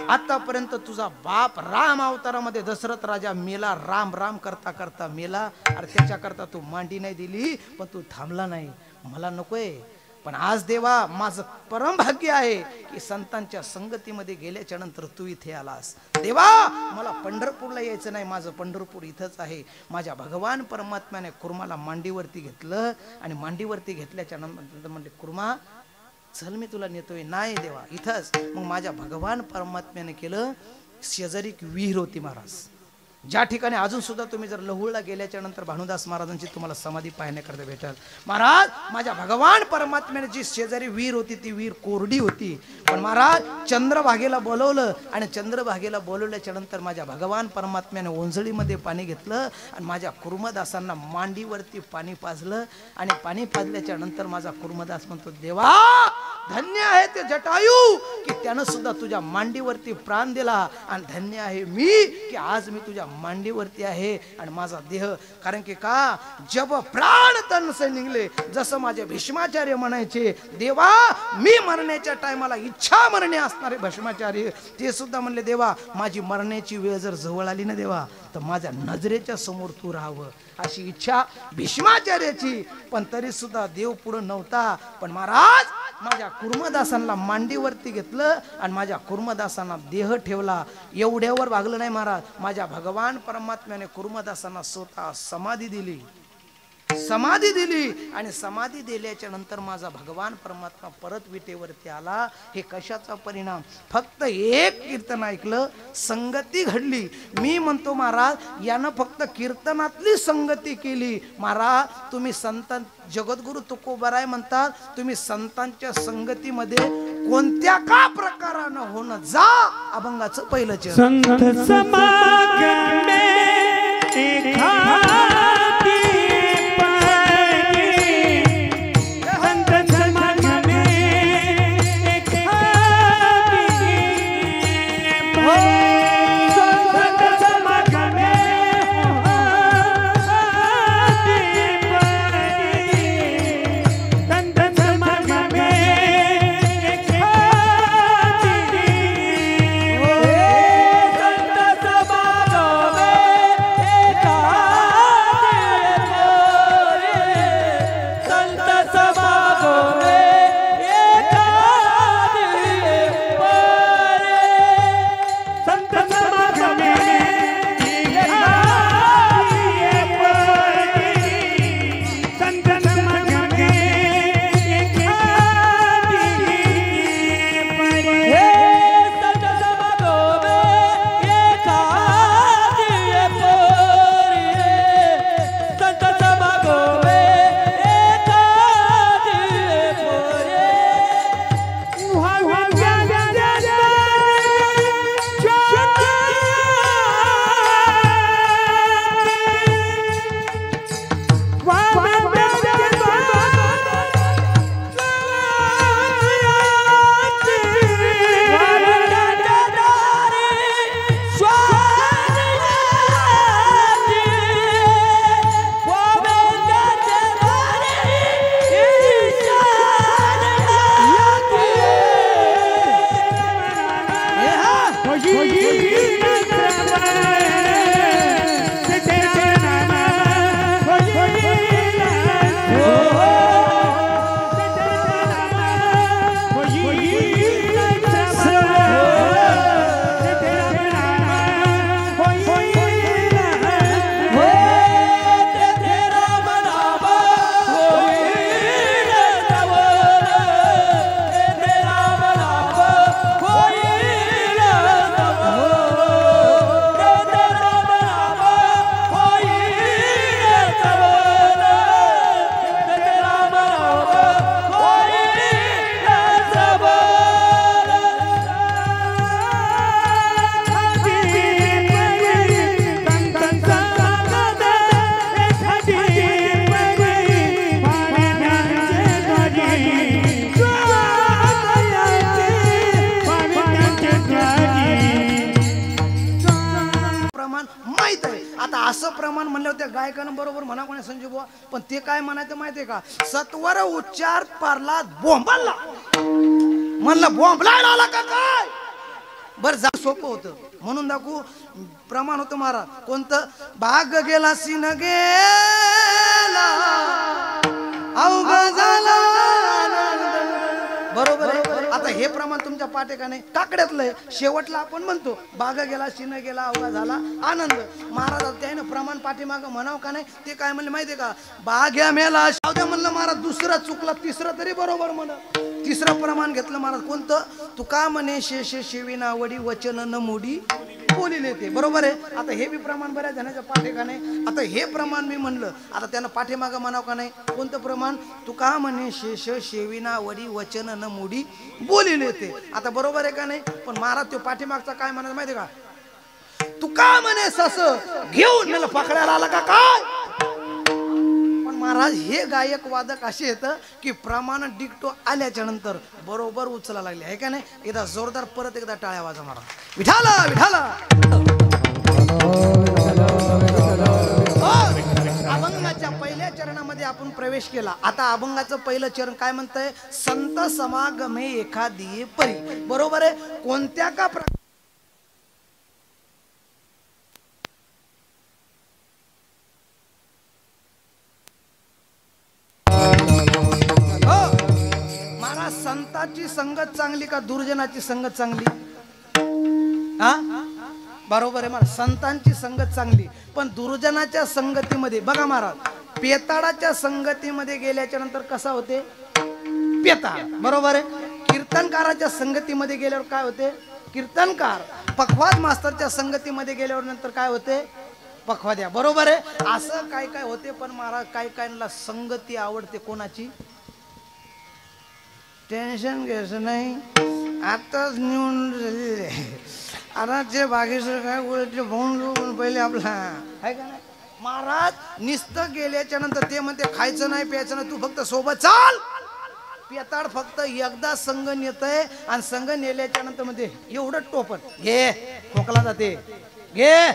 आतापर्यंत तुझा बाप राम अवतारामध्ये दशरथ राजा मेला, राम राम करता करता मेला. अरे त्याच्याकरता तू मांडी नाही दिली, पण तू थांबला नाही. मला नकोय, पण आज देवा माझं परम भाग्य आहे की संतांच्या संगतीमध्ये गेल्याच्या नंतर तू इथे आलास. देवा मला पंढरपूरला यायचं नाही, माझं पंढरपूर इथंच आहे. माझ्या भगवान परमात्म्याने कुर्माला मांडीवरती घेतलं आणि मांडीवरती घेतल्याच्या नंतर म्हणले कुर्मा चल मी तुला नेतोय. नाही देवा इथंच. मग माझ्या भगवान परमात्म्याने केलं, शेजारी एक विहीर होती महाराज, ज्या ठिकाणी अजून सुद्धा तुम्ही जर लहुळला गेल्याच्या नंतर भानुदास महाराजांची तुम्हाला समाधी पाहण्याकरता भेटाल. महाराज माझ्या भगवान परमात्म्याने जी शेजारी विहीर होती ती विहीर कोरडी होती, पण महाराज चंद्रभागेला बोलवलं आणि चंद्रभागेला बोलवल्याच्या नंतर माझ्या भगवान परमात्म्याने ओंजळीमध्ये पाणी घेतलं आणि माझ्या कुर्मदासांना मांडीवरती पाणी पाजलं. आणि पाणी पाजल्याच्या नंतर माझा कुर्मदास म्हणतो देवा धन्य आहे ते जटायू की त्यानं सुद्धा तुझ्या मांडीवरती प्राण दिला, आणि धन्य आहे मी की आज मी तुझ्या मांडीवरती आहे आणि माझा देह. कारण की का जब प्राण तन से निघले, जसं माझे भीष्माचार्य म्हणायचे देवा मी मरण्याच्या टायमाला इच्छा मरणे असणारे भीष्माचार्य ते सुद्धा म्हणले देवा माझी मरण्याची वेळ जर जवळ आली ना देवा तर माझ्या नजरेच्या समोर तू राहावं अशी इच्छा भीष्माचार्याची. पण तरी सुद्धा देव पुढे नव्हता. पण महाराज माझ्या कुर्मदासांना मांडीवरती घेतलं आणि माझ्या कुर्मदासांना देह ठेवला. एवढ्यावर भागलं नाही महाराज, माझ्या भगवान परमात्म्याने कुर्मदासांना स्वतः समाधी दिली. समाधी दिली आणि समाधी दिल्याच्या नंतर माझा भगवान परमात्मा परत विटेवरती आला. हे कशाचा परिणाम? फक्त एक कीर्तन ऐकलं, संगती घडली. मी म्हणतो महाराज यानं फक्त कीर्तनातली संगती केली. महाराज तुम्ही संत जगद्गुरु तुकोबाराय म्हणतात, तुम्ही संतांच्या संगतीमध्ये कोणत्या का प्रकारानं होणं जा. अभंगाचं पहिलं चरण
संत समागमे
माहित आहे. आता असं प्रमाण म्हणल्यावर त्या गायकानं बरोबर म्हणा कोणी संजय बुवा, पण ते काय म्हणायचं माहितीये का, सत्वर उच्चार पारला बोंबाला म्हणलं बोंबलायला आला का काय. बरं जा सोपं होतं म्हणून दाखवू. प्रमाण होतं महाराज कोणतं, भाग गेला सीन गेला अवघा झाला. बरोबर आहे. आता हे प्रमाण तुमच्या पाठे का नाही, टाकड्यातलं आहे. शेवटला आपण म्हणतो बागा गेला शिन गेला अवघा झाला आनंद. महाराज त्याने प्रमाण पाठीमागं म्हणावं का नाही, ते काय म्हणले माहितीये का, बाग्या मेला शावद्या म्हणलं महाराज, दुसरा चुकला तिसरं तरी बरोबर म्हण. तिसरं प्रमाण घेतलं महाराज कोणतं, तुका म्हणे शेषे शेविना वडी वचन न मोडी बोलिले ते. बरोबर आहे. आता हे बी प्रमाण बऱ्याच जणांच्या पाठे का नाही. आता हे प्रमाण मी म्हणलं, आता त्यानं पाठीमागं म्हणावं का नाही, कोणतं प्रमाण, तुका म्हणे शेष शेविना वडी वचन न मोडी बोलिले ते. आता बरोबर आहे का नाही. पण महाराज तो पाठीमागचा काय म्हणायचं माहिती का, तुका म्हणे सस घेऊन मला पकडायला आला का काय. पण महाराज हे गायक वादक असे येतं की प्रमाण डिक्टो आल्याच्या नंतर बरोबर उचला लागले आहे का नाही. एकदा जोरदार परत एकदा टाळ्या वाजा महाराज. विठाला विठाला. अभंगाच्या पहिल्या चरणामध्ये आपण प्रवेश केला. आता अभंगाचं पहिलं चरण काय म्हणतंय, संत समागमे एखादी परी. बरोबर आहे. कोणत्या का महाराज संताची संगत चांगली का दुर्जनाची संगत चांगली. हा बरोबर आहे महाराज, संतांची संगत चांगली. पण दुर्जनाच्या संगतीमध्ये बघा महाराज, पेताळाच्या संगतीमध्ये गेल्याच्या नंतर कसा होते पेताळ. बरोबर आहे. कीर्तनकाराच्या संगतीमध्ये गेल्यावर काय होते कीर्तनकार. पखवाद मास्तरच्या संगतीमध्ये गेल्यावर नंतर काय होते पखवाद्या. बरोबर आहे. असं काय काय होते. पण महाराज काय कायला संगती आवडते कोणाची, टेन्शन घ्यायचं नाही. आताच निवडून झालेले आता ते बागेश्वर काय बोलायचे भाऊन पहिले आपला आहे का नाही. महाराज निस्त गेल्याच्या नंतर ते म्हणते खायचं नाही प्यायचं नाही, तू फक्त सोबत चाल. पेताड फक्त एकदा संघ नेतय आणि संघ नेल्याच्या नंतर म्हणते एवढं टोपण घे खोकला जाते, घे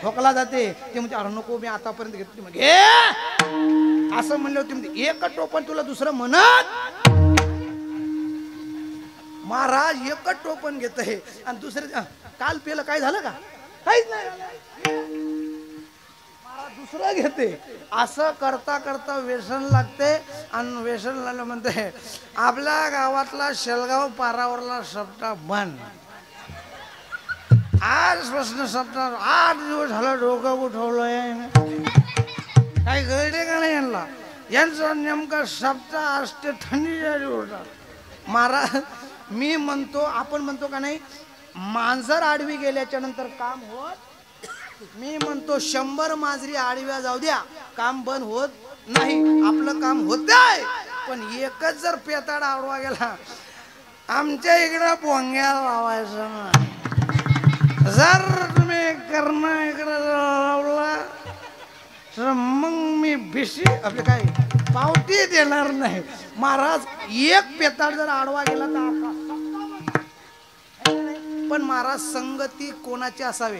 खोकला जाते. ते म्हणते अरे नको मी आतापर्यंत घेतली घे असं म्हणलं होते. म्हणते एक टोपण तुला दुसरं म्हणत. महाराज एकच टोपण घेत आहे आणि दुसरे काल पेलं काय झालं का, काहीच नाही महाराज दुसरं घेते. असं करता करता व्यसन लागते आणि व्यसन लागलं म्हणते आपल्या गावातला शेलगाव पारावरला सप्ताह बंद. आज प्रश्न सप्ताह 8 दिवस झाला डोकं उठवलंय. काही गळडे का नाही यांना, यांचा नेमका सप्ताह असते थंडीच्या दिवसात. महाराज मी म्हणतो आपण म्हणतो का नाही, मांजर आडवी गेल्याच्या नंतर काम होत. मी म्हणतो 100 मांजरी आडव्या जाऊ द्या काम बंद होत नाही. आपलं काम होतंय. पण एकच जर पेताड आडवा गेला, आमच्या इकडं पोंग्या लावायचं ना. जर तुम्ही करणं इकडं लावला तर मग मी भिशी आपले काय पावती देणार नाही. महाराज एक पेताड जर आडवा गेला तर पण महाराज संगती कोणाची असावे,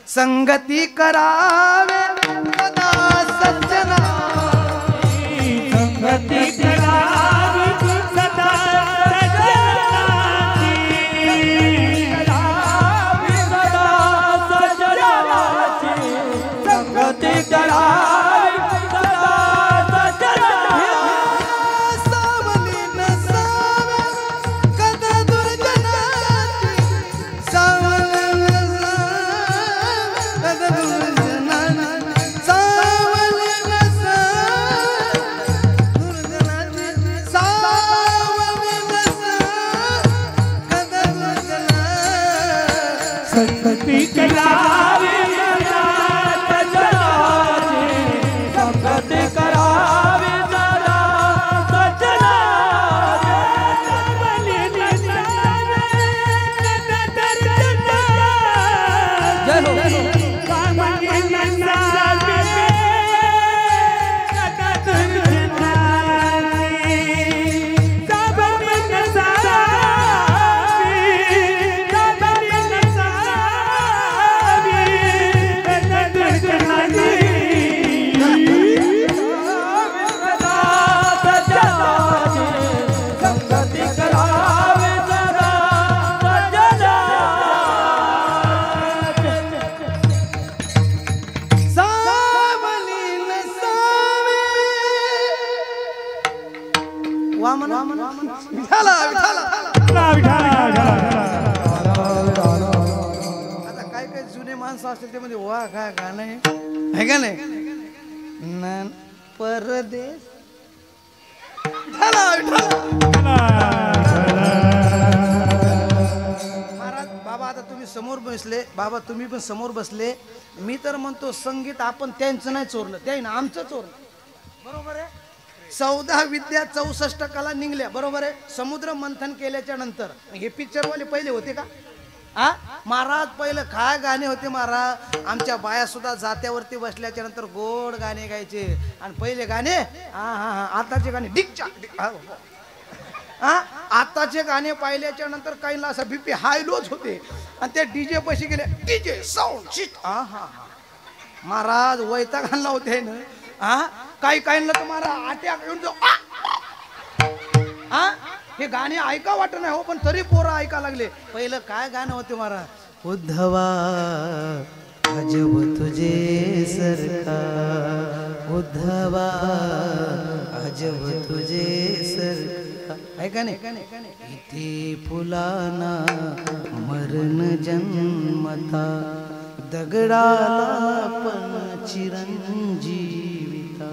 संगती करावे सदा सज्जना,
संगती करावी सदा सज्जनाची, करावी सदा सज्जनाची, संगती करावी सदा सज्जनाची. संगती करावी सदा सज्जनाची.
विठाला विठाला. आता काय काय जुने माणसं असतील त्यामध्ये वा काय गाणं आहे का नाही. परदेश महाराज बाबा आता तुम्ही समोर बसले बाबा तुम्ही पण समोर बसले. मी तर म्हणतो संगीत आपण त्यांचं नाही चोरलं त्याही ना आमचं चोरलं. बरोबर आहे. 14 विद्या 64 कला निघल्या. बरोबर आहे. समुद्र मंथन केल्याच्या नंतर हे पिक्चरवाले पहिले होते का? महाराज पहिलं काय गाणे होते महाराज. आमच्या बाया सुद्धा जात्यावरती बसल्याच्या नंतर गोड गाणे गायचे. आणि पहिले गाणे आताचे गाणे डिकच्या आताचे गाणे पाहिल्याच्या नंतर काहींना असं बीपी हाय लोच होते. आणि ते डीजे पैसे गेले डीजे साऊंड शिट. महाराज वैताग घालला होते ना. काही काहींना तुम्हाला अटॅक येऊन जाऊ. हे गाणे ऐका वाटत नाही हो पण तरी पोरं ऐका लागले. पहिलं काय गाणं होते महाराज. उद्धवा अजब तुझे सरकार उद्धवा अजब तुझे सरकार ऐका नाही. इथे फुलाना मरण जन्मता दगडाला पण चिरंजीविता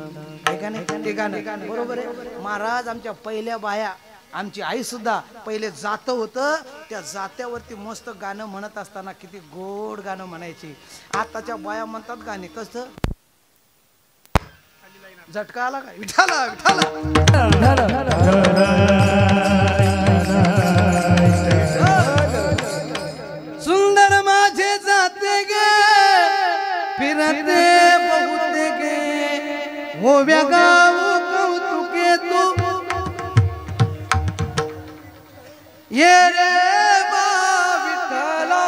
ऐका नाही. ते गाणं बरोबर आहे. महाराज आमच्या पहिल्या बाया आमची आई सुद्धा पहिले जातं होतं त्या जात्यावरती मस्त गाणं म्हणत असताना किती गोड गाणं म्हणायची. आताच्या बाया म्हणतात गाणे कसं झटका आला का. विठाला विठाला सुंदर माझे जाते गे फिरते बहुते गे हो गाव कौतुके तू ये रे विठ्ठला.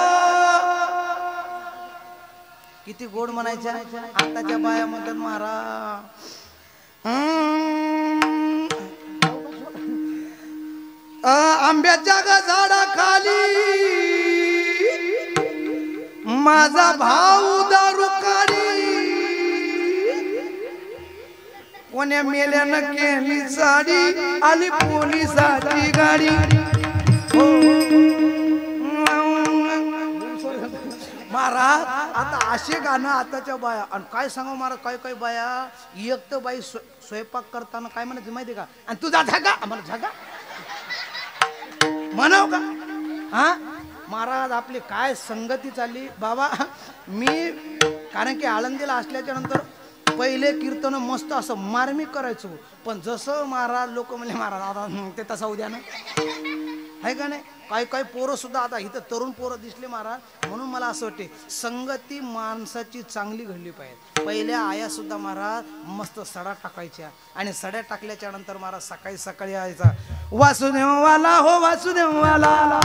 किती गोड म्हणायच्या. आताच्या बाया म्हणतात महाराज आंब्याच्या झाडाखाली माझा भाऊ दारू काढी कोण्या मेल्यानं केली साडी आली पोलिसाची गाडी. महाराज आता असे गाणं आताच्या बाया. आणि काय सांगू महाराज काय काय बाया एक तर बाई स्वयंपाक करताना काय म्हणायचं माहिती का. आणि तुझा झागा आम्हाला झागा म्हणाव का. महाराज आपली काय संगती चालली बाबा. मी कारण की आळंदीला असल्याच्या नंतर पहिले कीर्तन मस्त असं मार्मिक करायचो. पण जसं महाराज लोक म्हणले महाराज आता ते तसा उद्या ना आहे का नाही. काही काही पोरं सुद्धा आता इथं तरुण पोरं दिसले महाराज. म्हणून मला असं वाटते संगती माणसाची चांगली घडली पाहिजे. पहिल्या आया सुद्धा महाराज मस्त सडा टाकायच्या आणि सड्या टाकल्याच्या नंतर महाराज सकाळी सकाळी यायचा वासुदेववाला हो वासुदेववाला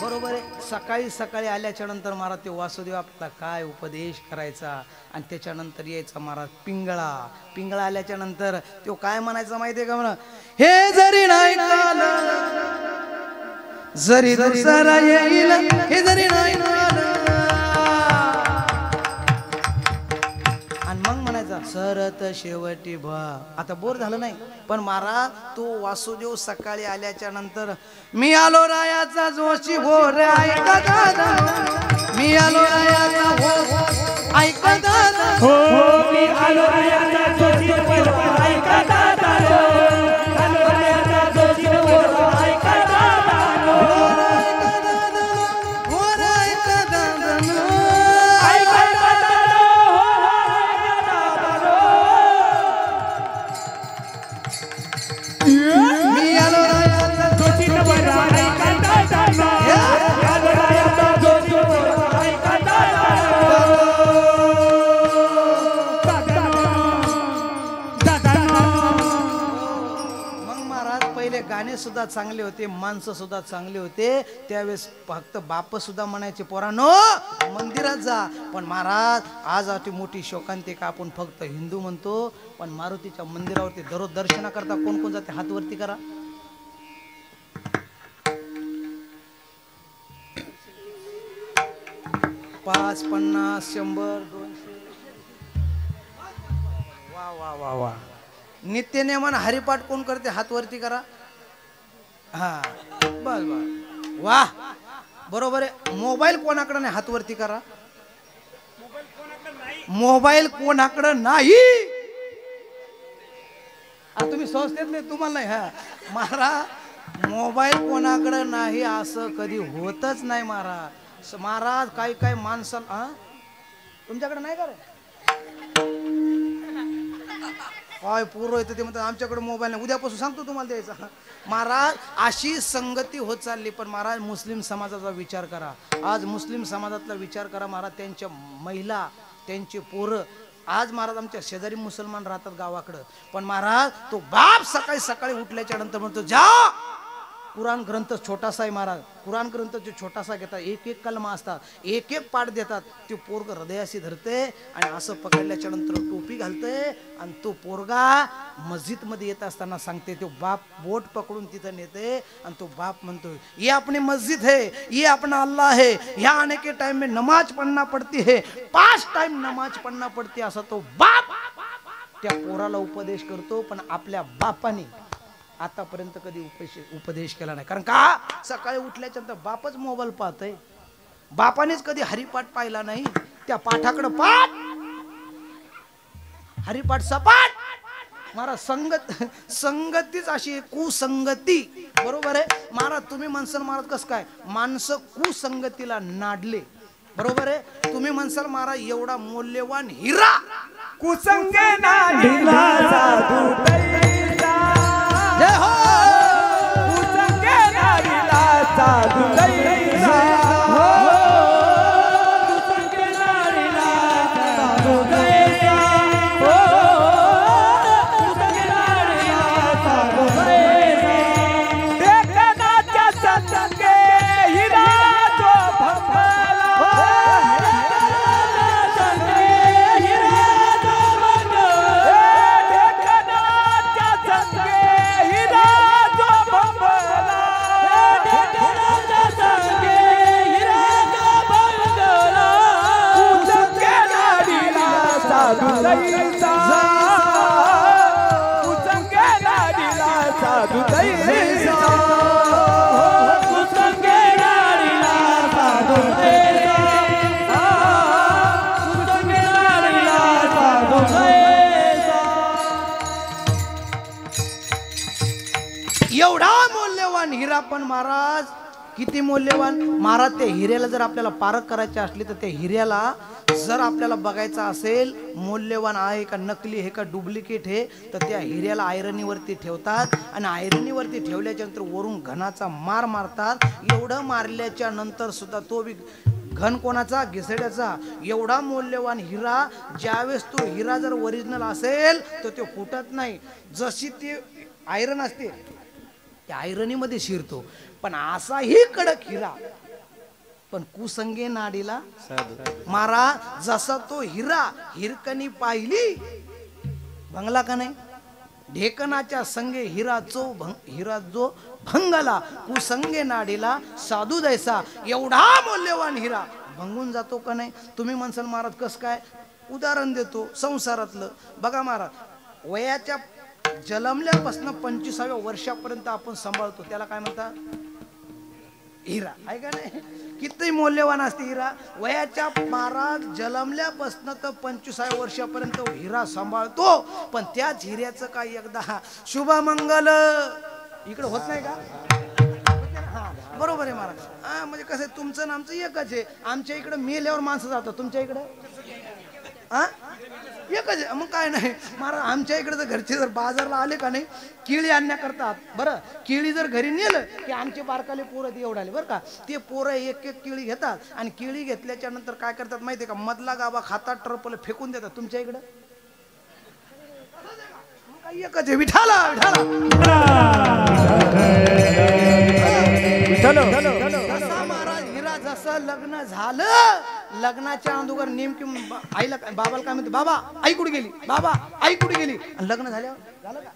बरोबर आहे. सकाळी सकाळी आल्याच्या नंतर महाराज ते वासुदेव आपला काय उपदेश करायचा. आणि त्याच्यानंतर यायचा महाराज पिंगळा. पिंगळा आल्याच्या नंतर तो काय म्हणायचा माहितीये का म्हणा. हे जरी नाही जरी दुसरा येईल हे जरी नाही आणि मग म्हणायचा सरत शेवटी भा. आता बोर झालं नाही पण महाराज तो वासुदेव सकाळी आल्याच्या नंतर मी आलो रायाचा जोशी भोर ऐका दादा मी आलो रायाचा हो ऐका दादा
हो मी आलो रायाचा जोशी भोर ऐका दादा आलो रायाचा जोशी भोर ऐका दादा
भोर ऐका दादा
ऐका दादा
मी आलो रायाचा
जोशी भोर ऐका दादा आलो रायाचा जोशी भोर ऐका दादा
गाणे सुद्धा चांगले होते माणसं सुद्धा चांगले होते. त्यावेळेस फक्त बाप सुद्धा म्हणायचे पोरांनो मंदिरात जा. पण महाराज आज अति मोठी शोकांतिका आपण फक्त हिंदू म्हणतो पण मारुतीच्या मंदिरावरती दररोज दर्शना करता कोण कोण जाते हात वरती करा. पाच 50 100 200 वा वा वा वा नित्यनेमान हरिपाठ कोण करते? हात वरती करा. हा बस बस वाह बरोबर आहे. मोबाईल कोणाकडे नाही? हात वरती करा. मोबाईल कोणाकडे नाही? तुम्ही संस्थेत नाही, तुम्हाला नाही. हा महाराज मोबाईल कोणाकडे नाही असं कधी होतच नाही महाराज. महाराज काही काही माणसाला तुमच्याकडे नाही का रे? काय पूर्व येतं ते म्हणतात आमच्याकडे मोबाईल नाही, उद्यापासून सांगतो तुम्हाला द्यायचा. महाराज अशी संगती होत चालली. पण महाराज मुस्लिम समाजाचा विचार करा. आज मुस्लिम समाजातला विचार करा महाराज. त्यांच्या महिला, त्यांचे पोरं. आज महाराज आमच्या शेजारी मुसलमान राहतात गावाकडं. पण महाराज तो बाप सकाळी सकाळी उठल्याच्या नंतर म्हणतो जा. कुराण ग्रंथ छोटासा आहे महाराज. कुराण ग्रंथ जो छोटासा घेतात, एक एक कलमा असतात, एक एक पाठ देतात. ते पोरग हृदयाशी धरते आणि असं पकडल्याच्या नंतर टोपी घालते. आणि तो पोरगा मस्जिद मध्ये येत असताना सांगते, तो बाप बोट पकडून तिथं नेते आणि तो बाप म्हणतो ये अपनी मस्जिद है, ये अपना अल्लाह है, यहाँ आने के टाइम में नमाज पढ़ना पड़ती है, 5 टाइम नमाज पढ़ना पड़ती. असा तो बाप त्या पोराला उपदेश करतो. पण आपल्या बापाने आतापर्यंत कधी उपदेश केला नाही. कारण का सकाळी उठल्याच्या नंतर बापच मोबाईल पाहतय. बापानेच कधी हरिपाठ पाहिला नाही. त्या पाठाकडे पाठ, हरिपाठ सपाट. महाराज संगतीच अशी कुसंगती. बरोबर आहे महाराज. तुम्ही म्हणसाल महाराज कसं काय माणसं कुसंगतीला नाडले. बरोबर आहे. तुम्ही म्हणसाल महाराज एवढा मौल्यवान हिरा
कुसंगे नाडीला साधू दैसा.
जय हो.
कुसंगे नाडीला साधू दैसा. हो कुसंगे नाडीला साधू दैसा. हो कुसंगे नाडीला साधू दैसा. देखनाच्या सत्संगे हिरा जो भंगला.
एवढा मौल्यवान हिरा. पण महाराज किती मौल्यवान महाराज. त्या हिऱ्याला जर आपल्याला पारख करायची असली तर त्या हिऱ्याला जर आपल्याला बघायचं असेल मौल्यवान आहे का नकली आहे का डुप्लिकेट आहे, तर त्या हिऱ्याला आयरनीवरती ठेवतात. आणि आयरनीवरती ठेवल्याच्या नंतर वरून घनाचा मार मारतात. एवढं मारल्याच्या नंतर सुद्धा तो घन कोणाचा? घिसड्याचा. एवढा मौल्यवान हिरा. ज्यावेळेस तो हिरा जर ओरिजिनल असेल तर तो फुटत नाही. जशी ती आयरन असते त्या आयरनीमध्ये शिरतो. पण असाही कडक हिरा पण कुसंगे नाडीला महाराज. जसा तो हिरा हिरकणी पाहिली भंगला का नाही. ढेकणाच्या संगे हिरा जो भंगला. कुसंगे नाडीला साधू दैसा. एवढा मौल्यवान हिरा भंगून जातो का नाही. तुम्ही म्हणसाल महाराज कस काय? उदाहरण देतो संसारातलं. बघा महाराज वयाच्या जन्मल्यापासून 25व्या वर्षापर्यंत आपण सांभाळतो त्याला काय म्हणतात? हिरा. आहे का नाही? किती मौल्यवान असते हिरा. वयाच्या महाराज जन्मल्यापासून तर 25व्या वर्षापर्यंत हिरा सांभाळतो. पण त्याच हिऱ्याचं काय एकदा शुभमंगल इकडे होत नाही का? बरोबर आहे महाराज. म्हणजे कसं आहे तुमचं आमचं एकच आहे. आमच्या इकडे मेल्यावर माणसं जातात. तुमच्या इकडे एकच आहे. मग काय नाही महाराज. आमच्या इकडे जर घरचे जर बाजारला आले का नाही केळी आणण्या करतात. बरं केळी जर घरी नेलं की आमचे बारकाले पोरं ते एवढाले बरं का. ते पोरं एक एक केळी घेतात आणि केळी घेतल्याच्या नंतर काय करतात माहिती आहे का? मधला गाभा खातात, ट्रपले फेकून देतात. तुमच्या इकडे एकच आहे. विठाला विठाला महाराज हिरा. जसं लग्न झालं लग्नाच्या अगोदर नेमकी आईला बाबाला काय म्हणते? बाबा आई कुठे गेली? बाबा आई कुठे गेली? लग्न झाल्यावर झालं का?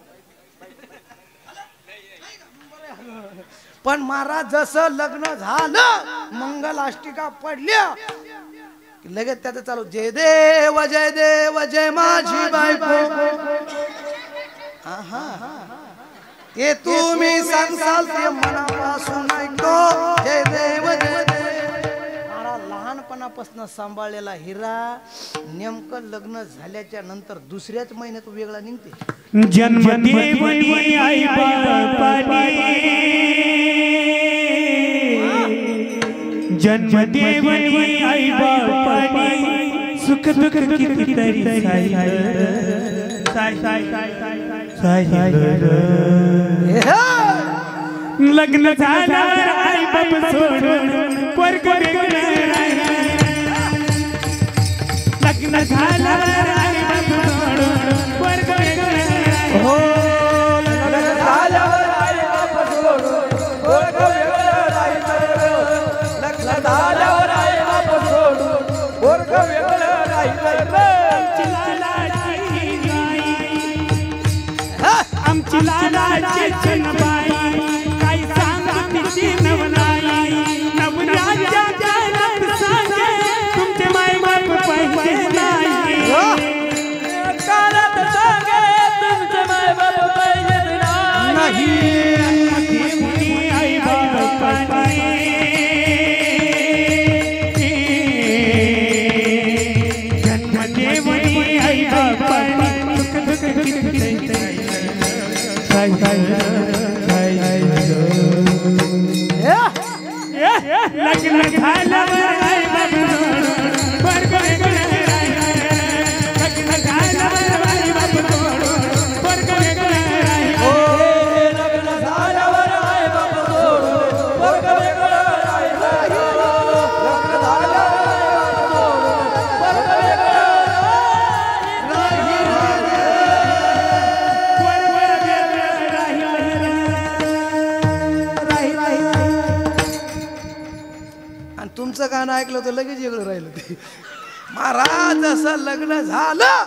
पण महाराज जसं लग्न झालं मंगलाष्टिका पडल्या लगेच त्याचं चालू जय देव जय देव जय माझी बायको. ते तुम्ही सांगसाल ते मनापासून ऐकतो. जय देव जय देव. मला लहानपणापासून सांभाळलेला हिरा नेमकं लग्न झाल्याच्या नंतर दुसऱ्याच महिन्यात वेगळा निघते.
जन्मदेवनी आई बापानी, जन्मदेवनी आई बापानी, सुख दुःख कितीतरी लग्न झाल्यावर आई बाप सोडून पोरग वेगळं राहिलं. लग्न झाल्यावर आई बाप सोडून पोरग वेगळं राहिलं.
हो लग्न झाल्यावर आई बाप सोडून पोरग वेगळं राहिलं. लग्न झाल्यावर आई बाप सोडून पोरग वेगळं राहिलं.
आमची लाडाची चिनबाई काही सांगत तिची नवनाई. नवऱ्याच्या गाण्यात सांगे तुमचे माय बाप पाहिजे नाही.
कानात सांगे तुमचे माय बाप पाहिजे नाही.
जन्मदेवनी आई बापानी, जन्मदेवनी आई बापानी, सुख दुःख कितीतरी लग्न झाल्यावर आई बाप सोडून पोरग वेगळं राहिलं. लग्न झाल्यावर आई बाप सोडून पोरग वेगळं राहिलं.
लग्न झाल्यावर आई बाप सोडून पोरग वेगळं राहिलं. लग्न झाल्यावर आई बाप सोडून पोरग
आणि तुमचं गाणं ऐकलं तर लगेच वेगळं राहिलं ते. महाराज असं लग्न झालं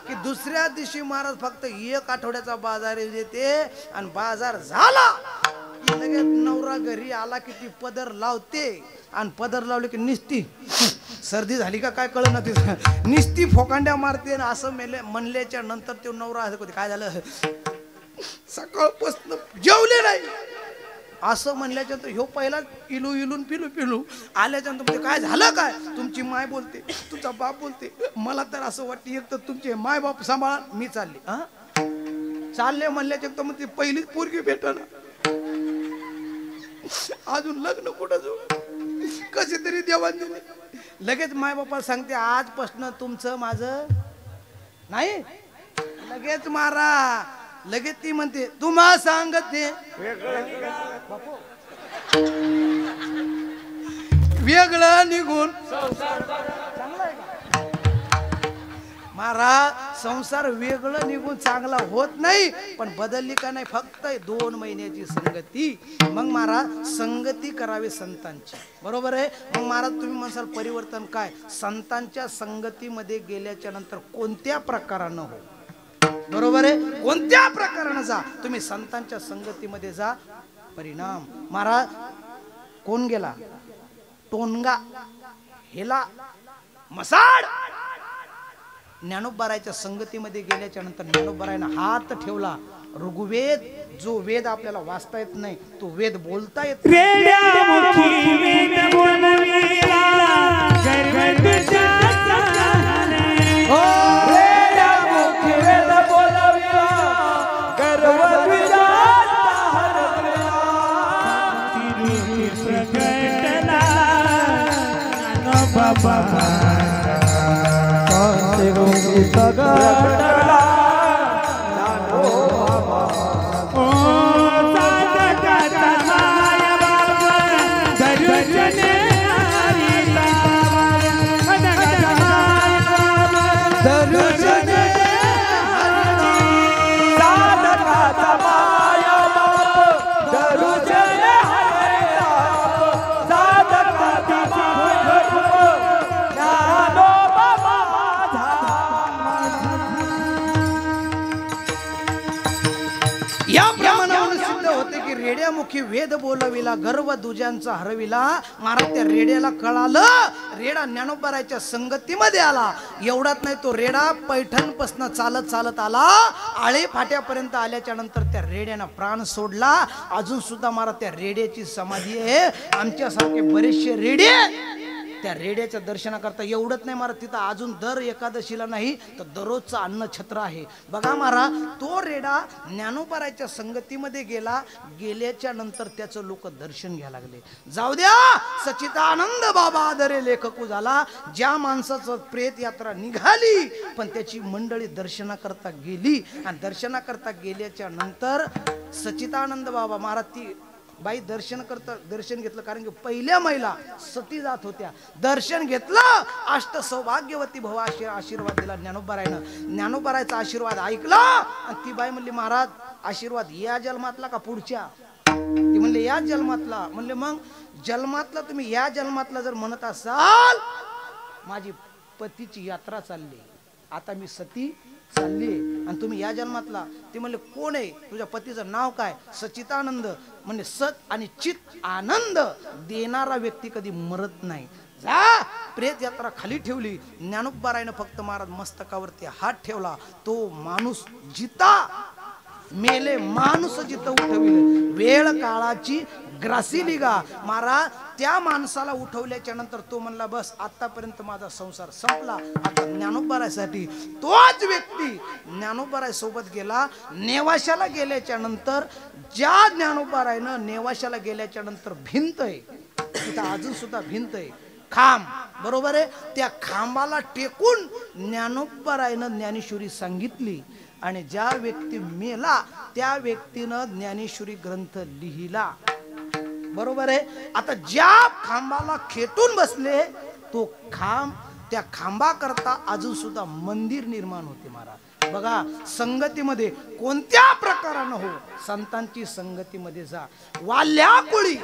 की दुसऱ्या दिवशी महाराज फक्त एक आठवड्याचा बाजार देते. आणि बाजार झाला की लगेच नवरा घरी आला की ती पदर लावते. आणि पदर लावली की निस्ती सर्दी झाली का काय कळ ना तिथं निस्ती फोकांड्या मारते. आणि असं म्हणल्याच्या नंतर ते नवरा असं काय झालं सकाळपासून जेवले नाही असं म्हणल्याच्यानंतर ह्यो पहिला इलू इलून पिलू पिलू आल्याच्यानंतर काय झालं काय. तुमची माय बोलते, तुझा बाप बोलते. मला तर असं वाटतं एक तर तुमचे माय बाप सांभाळा, मी चालले चालले म्हणल्याच्या मग ती पहिलीच पोरगी भेटना. अजून लग्न कुठं जाऊ कसे तरी देवान दिले. लगेच माय बापाला सांगते आजपासून तुमचं माझं नाही. लगेच मारा. लगेच ती म्हणते तुम्हा सांगते वेगळं निघून महाराज संसार वेगळं निघून चांगला होत नाही. पण बदलली का नाही फक्त 2 महिन्याची संगती. मग महाराज संगती करावी संतांची. बरोबर आहे. मग महाराज तुम्ही म्हणसाल परिवर्तन काय. संतांच्या संगतीमध्ये गेल्याच्या नंतर कोणत्या प्रकारानं हो. बरोबर आहे. कोणत्या प्रकारानं जा तुम्ही संतांच्या संगतीमध्ये जा. परिणाम महाराज कोण गेला टोनगा हेला मसाड ज्ञानोबारायच्या संगतीमध्ये गेल्याच्या नंतर ज्ञानोबारायनं हात ठेवला. ऋग्वेद जो वेद आपल्याला वाचता येत नाही तो वेद बोलता येत. रेड्यामुखी वेद बोलविला गर्व दुजांचा हरविला. महाराज त्या रेड्याला कळालं रेडा ज्ञानोबारायच्या संगतीमध्ये आला. एवढाच नाही, तो रेडा पैठणपासून चालत चालत आला, आळे फाट्यापर्यंत आल्याच्या नंतर त्या रेड्यानं प्राण सोडला. अजून सुद्धा मला त्या रेड्याची समाधी आहे. आमच्यासारखे बरेचसे रेडे त्या रेड्याच्या दर्शनाकरता. एवढंच नाही महाराज, तिथं अजून दर एकादशीला नाही तर दररोजचं अन्न छत्र आहे. बघा महाराज, तो रेडा ज्ञानोबारायच्या संगतीमध्ये गेला. गेल्याच्या नंतर त्याचं लोक दर्शन घ्यायला लागले. जाऊ द्या, सच्चिदानंद बाबा आदरे लेखकू झाला. ज्या माणसाचं प्रेत यात्रा निघाली पण त्याची मंडळी दर्शनाकरता गेली, आणि दर्शनाकरता गेल्याच्या नंतर सच्चिदानंद बाबा महाराज ती बाई दर्शन घेतलं. कारण की पहिल्या महिला सती जात होत्या. दर्शन घेतलं, अष्ट सौभाग्यवती भव आशीर्वाद दिला ज्ञानोबारायनं. ज्ञानोबारायचा आशीर्वाद ऐकला आणि ती बाई म्हणली, महाराज आशीर्वाद या जन्मातला का पुढच्या? ती म्हणले या जन्मातला. म्हणले मग जन्मातला तुम्ही या जन्मातला जर म्हणत असाल, माझी पतीची यात्रा चालली, आता मी सती चालली आणि तुम्ही या जन्मातला. ते म्हणले कोण आहे, तुझ्या पतीचं नाव काय? सच्चिदानंद. म्हणजे सत आणि चित आनंद देणारा व्यक्ती कधी मरत नाही. जा, प्रेत यात्रा खाली ठेवली. ज्ञानोबारायनं फक्त महाराज मस्तकावरती हात ठेवला. तो माणूस जिता मेले, माणूस जिथं उठविले. वेळ काळाची ग्रासिलिगा. महाराज त्या माणसाला उठवल्याच्या नंतर तो म्हणला, बस आतापर्यंत माझा संसार संपला, आता ज्ञानोबारायसाठी. तोच व्यक्ती ज्ञानोबाराय सोबत गेला. नेवाशाला गेल्याच्या नंतर ज्या ज्ञानोबारायनं नेवाशाला गेल्याच्या नंतर भिंत आहे, तिथं अजून सुद्धा भिंत आहे, खांब, बरोबर आहे. त्या खांबाला टेकून ज्ञानोबारायनं ज्ञानेश्वरी सांगितली. आणि ज्या व्यक्ती मेला त्या व्यक्तीनं ज्ञानेश्वरी ग्रंथ लिहिला, बरोबर आहे. आता ज्या खांबाला खेटून बसले तो खांब, त्या खांबा करता अजून सुद्धा मंदिर निर्माण होते. महाराज बघा, संगतीमध्ये कोणत्या प्रकारानं हो, संतांची संगतीमध्ये जा. वाल्या कोळी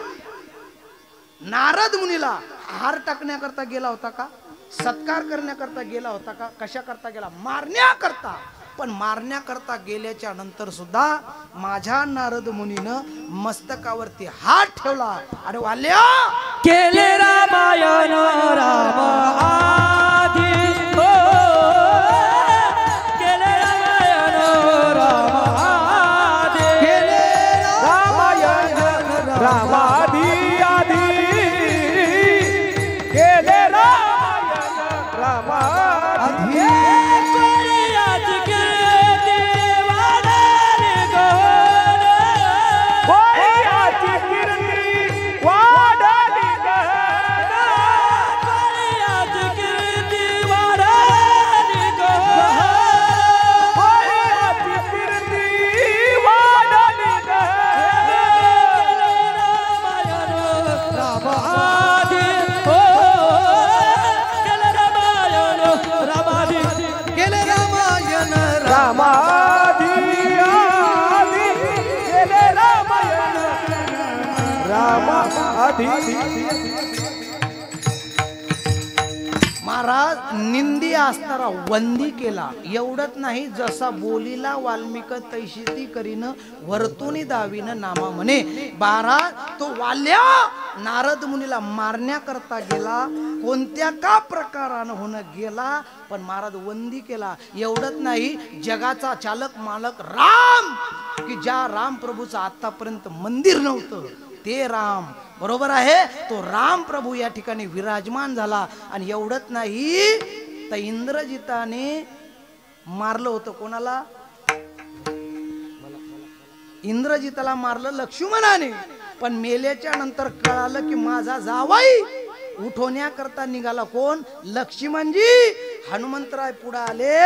नारद मुनीला हार टाकण्याकरता गेला होता का? सत्कार करण्याकरता गेला होता का? कशा करता गेला? मारण्याकरता. पण मारण्याकरता गेल्याच्या नंतर सुद्धा माझ्या नारद मुनीनं मस्तकावरती हात ठेवला. अरे वाल्या,
केले रामायण राम आधी, हो केले रामायण राम आधी,
केले रामायण रामाधी आधी, केले रामायण रामाधी.
महाराज निंदी असणारा वंदी केला. एवढंच नाही, जसा बोलीला वाल्मिक तैशिती करीन वर्तुनी दावीन नामा म्हणे. 12 तो वाल्या नारद मुनीला मारण्याकरता गेला. कोणत्या का प्रकारानं होणं गेला, पण महाराज वंदी केला. एवढंच नाही, जगाचा चालक मालक राम, की ज्या राम प्रभूचं आतापर्यंत मंदिर नव्हतं ते राम, बरोबर आहे, तो राम प्रभू या ठिकाणी विराजमान झाला. आणि एवढंच नाही, तर इंद्रजिताने मारलं होतं. कोणाला? इंद्रजिताला मारलं लक्ष्मणाने. पण मेल्याच्या नंतर कळालं की माझा जावाई उठवण्याकरता निघाला. कोण? लक्ष्मणजी. हनुमंतराय पुढे आले.